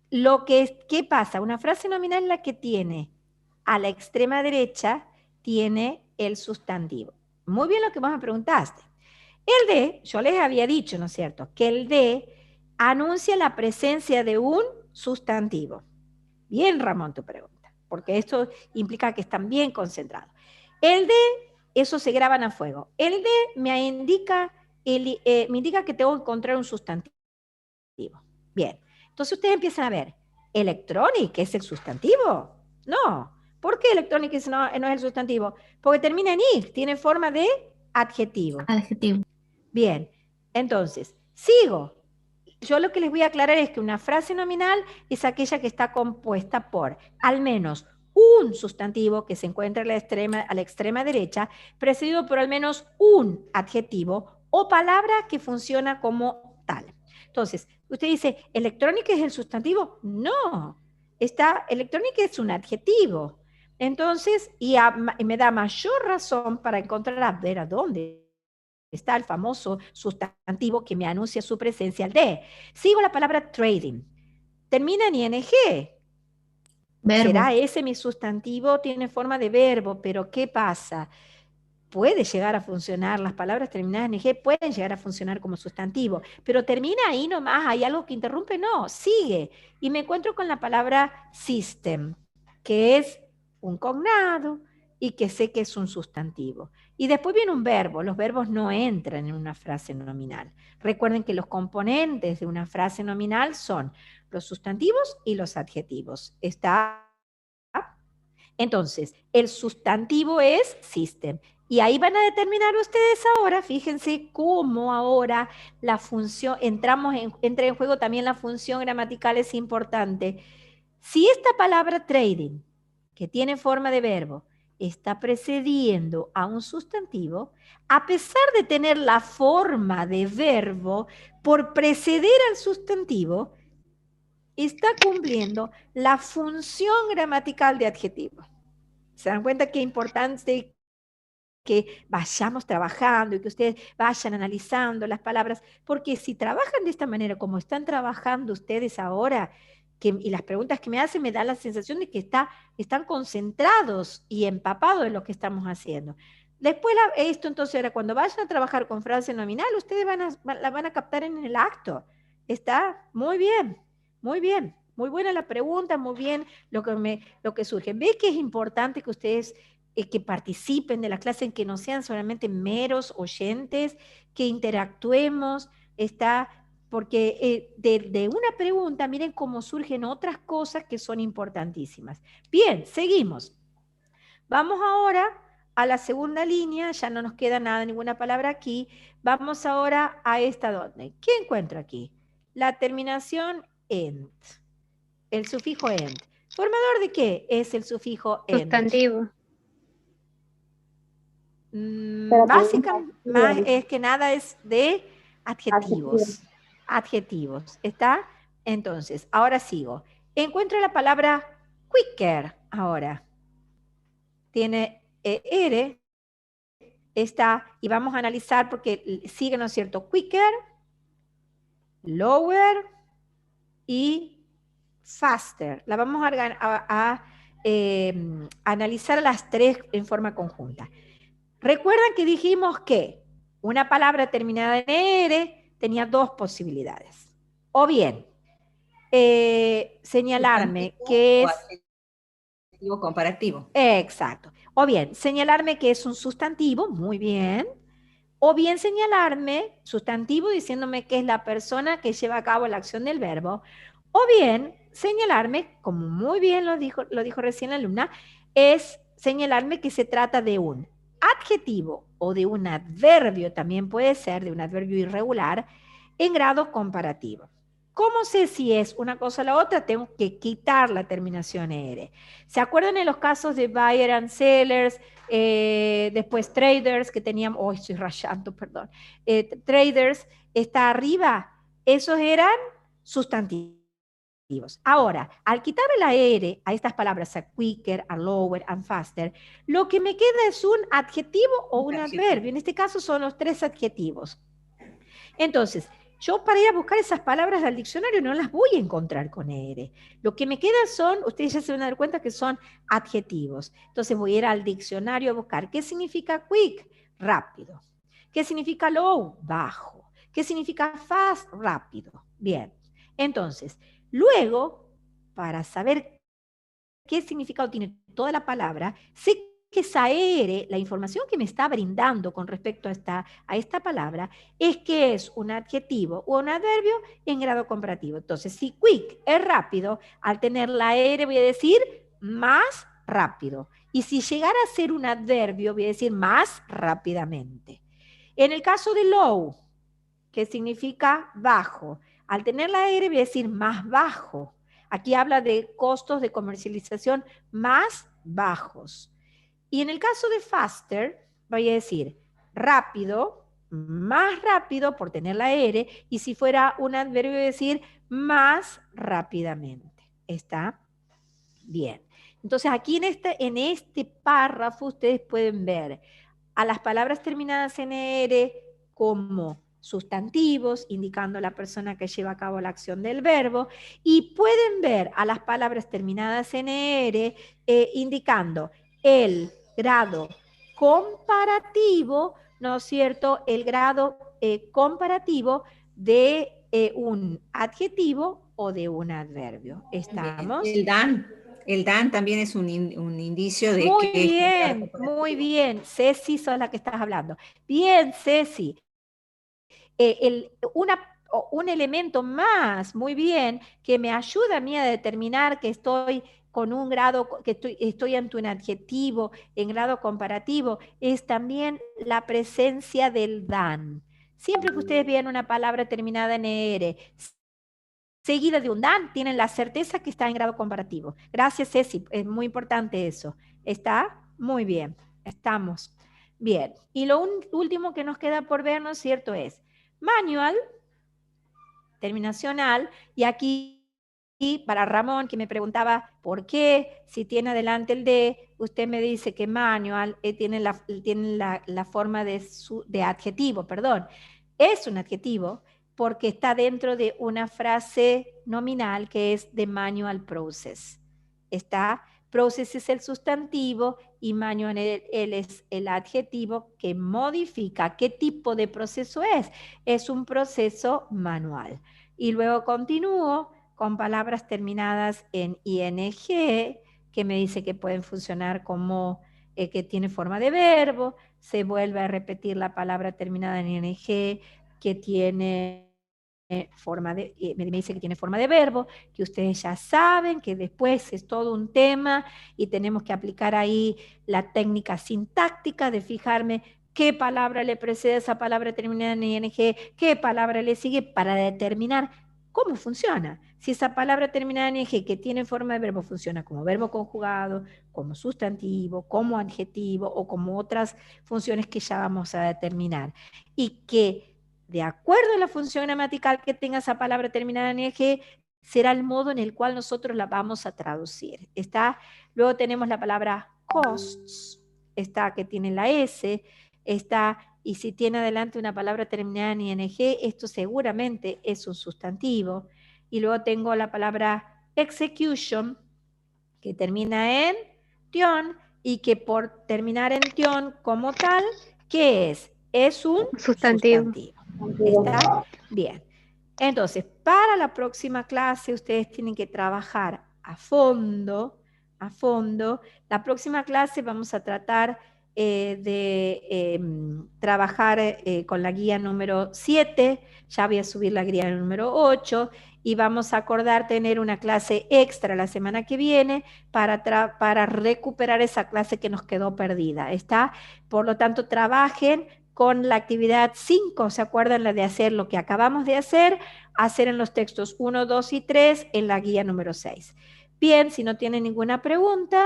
¿Qué pasa? Una frase nominal es la que tiene a la extrema derecha, tiene el sustantivo. Muy bien lo que vos me preguntaste. El de, yo les había dicho, ¿no es cierto?, que el de anuncia la presencia de un sustantivo. Bien, Ramón, tu pregunta, porque esto implica que están bien concentrados. El de, eso se graban a fuego. El de me indica que tengo que encontrar un sustantivo. Bien, entonces ustedes empiezan a ver, electronic es el sustantivo. No, ¿por qué electronic no es el sustantivo? Porque termina en "ic", tiene forma de adjetivo. Adjetivo. Bien, entonces, sigo. Yo lo que les voy a aclarar es que una frase nominal es aquella que está compuesta por al menos un sustantivo que se encuentra a la extrema derecha, precedido por al menos un adjetivo o palabra que funciona como tal. Entonces, usted dice, ¿electrónica es el sustantivo? No, electrónica es un adjetivo. Entonces, y me da mayor razón para encontrar a ver a dónde está el famoso sustantivo que me anuncia su presencia al de. Sigo la palabra trading. Termina en ing. Verbo. ¿Será ese mi sustantivo? Tiene forma de verbo, pero ¿qué pasa? Puede llegar a funcionar, las palabras terminadas en ing pueden llegar a funcionar como sustantivo, pero termina ahí nomás, hay algo que interrumpe, no, sigue. Y me encuentro con la palabra system, que es un cognado y que sé que es un sustantivo. Y después viene un verbo, los verbos no entran en una frase nominal. Recuerden que los componentes de una frase nominal son los sustantivos y los adjetivos. ¿Está? Entonces, el sustantivo es system. Y ahí van a determinar ustedes ahora, fíjense cómo ahora la función, entra en juego también la función gramatical, es importante. Si esta palabra trading, que tiene forma de verbo, está precediendo a un sustantivo, a pesar de tener la forma de verbo, por preceder al sustantivo, está cumpliendo la función gramatical de adjetivo. ¿Se dan cuenta qué importante que vayamos trabajando y que ustedes vayan analizando las palabras? Porque si trabajan de esta manera, como están trabajando ustedes ahora, y las preguntas que me hacen me dan la sensación de que están concentrados y empapados de lo que estamos haciendo. Después esto entonces era cuando vayan a trabajar con frase nominal, ustedes la van a captar en el acto. Está muy bien, muy bien. Muy buena la pregunta, muy bien lo que surge. ¿Ve que es importante que ustedes que participen de la clase, en que no sean solamente meros oyentes, que interactuemos, porque de una pregunta, miren cómo surgen otras cosas que son importantísimas. Bien, seguimos. Vamos ahora a la segunda línea, ya no nos queda nada, ninguna palabra aquí. Vamos ahora a esta donde. ¿Qué encuentro aquí? La terminación end, el sufijo end. ¿Formador de qué es el sufijo end? Sustantivo. Básicamente, más es que nada es de adjetivos. Adjetivos. ¿Está? Entonces, ahora sigo. Encuentro la palabra quicker ahora. Tiene ER. Está, y vamos a analizar porque sigue, ¿no es cierto? Quicker, lower y faster. La vamos a analizar las tres en forma conjunta. Recuerdan que dijimos que una palabra terminada en ER tenía dos posibilidades. O bien, señalarme que es... Adjetivo comparativo. Exacto. O bien, señalarme que es un sustantivo, muy bien. O bien señalarme sustantivo diciéndome que es la persona que lleva a cabo la acción del verbo. O bien señalarme, como muy bien lo dijo recién la alumna, es señalarme que se trata de un adjetivo o de un adverbio, también puede ser de un adverbio irregular, en grado comparativo. ¿Cómo sé si es una cosa o la otra? Tengo que quitar la terminación ER. ¿Se acuerdan en los casos de buyer and sellers, después traders, que teníamos, oh, estoy rayando, perdón, traders, está arriba, esos eran sustantivos. Ahora, al quitarle la ER a estas palabras, a quicker, a lower, and faster, lo que me queda es un adjetivo o un adverbio. En este caso son los tres adjetivos. Entonces, yo para ir a buscar esas palabras al diccionario no las voy a encontrar con ER. Lo que me queda son, ustedes ya se van a dar cuenta que son adjetivos. Entonces voy a ir al diccionario a buscar qué significa quick, rápido. ¿Qué significa low? Bajo. ¿Qué significa fast? Rápido. Bien. Entonces, luego, para saber qué significado tiene toda la palabra, sé que esa ER, la información que me está brindando con respecto a esta palabra, es que es un adjetivo o un adverbio en grado comparativo. Entonces, si quick es rápido, al tener la ER voy a decir más rápido. Y si llegara a ser un adverbio, voy a decir más rápidamente. En el caso de low, que significa bajo, al tener la ER voy a decir más bajo. Aquí habla de costos de comercialización más bajos. Y en el caso de faster, voy a decir rápido, más rápido por tener la ER, y si fuera un adverbio, voy a decir más rápidamente. ¿Está? Bien. Entonces aquí en este párrafo ustedes pueden ver a las palabras terminadas en ER como sustantivos, indicando la persona que lleva a cabo la acción del verbo, y pueden ver a las palabras terminadas en ER indicando el grado comparativo, ¿no es cierto? El grado comparativo de un adjetivo o de un adverbio. ¿Estamos? El dan también es un indicio de muy que bien, muy bien. Ceci, sos la que estás hablando. Bien, Ceci. Un elemento más, muy bien, que me ayuda a mí a determinar que estoy con un grado, que estoy ante un adjetivo en grado comparativo, es también la presencia del dan. Siempre que ustedes vean una palabra terminada en ER, seguida de un dan, tienen la certeza que está en grado comparativo. Gracias, Ceci, es muy importante eso. ¿Está? Muy bien, estamos. Bien, y lo último que nos queda por ver, ¿no es cierto?, es manual, terminacional, y aquí Y para Ramón, que me preguntaba por qué, si tiene adelante el de, usted me dice que manual tiene la forma de adjetivo, perdón. Es un adjetivo porque está dentro de una frase nominal que es the manual process. Process es el sustantivo y manual es el adjetivo que modifica qué tipo de proceso es. Es un proceso manual. Y luego continúo con palabras terminadas en ing, que me dice que pueden funcionar como que tiene forma de verbo. Se vuelve a repetir la palabra terminada en ing, que tiene me dice que tiene forma de verbo, que ustedes ya saben que después es todo un tema y tenemos que aplicar ahí la técnica sintáctica de fijarme qué palabra le precede a esa palabra terminada en ing, qué palabra le sigue para determinar cómo funciona. Si esa palabra terminada en ing que tiene forma de verbo funciona como verbo conjugado, como sustantivo, como adjetivo o como otras funciones que ya vamos a determinar. Y que de acuerdo a la función gramatical que tenga esa palabra terminada en ing, será el modo en el cual nosotros la vamos a traducir. Luego tenemos la palabra costs, que tiene la S, y si tiene adelante una palabra terminada en ing, esto seguramente es un sustantivo. Y luego tengo la palabra execution, que termina en tion, y que por terminar en tion como tal, ¿qué es? Es un Sustantivo. ¿Está? Bien. Entonces, para la próxima clase ustedes tienen que trabajar a fondo. La próxima clase vamos a tratar de trabajar con la guía número 7, ya voy a subir la guía número 8 y vamos a acordar tener una clase extra la semana que viene para recuperar esa clase que nos quedó perdida, ¿está? Por lo tanto, trabajen con la actividad 5, ¿se acuerdan la de hacer lo que acabamos de hacer? Hacer en los textos 1, 2 y 3 en la guía número 6. Bien, si no tienen ninguna pregunta,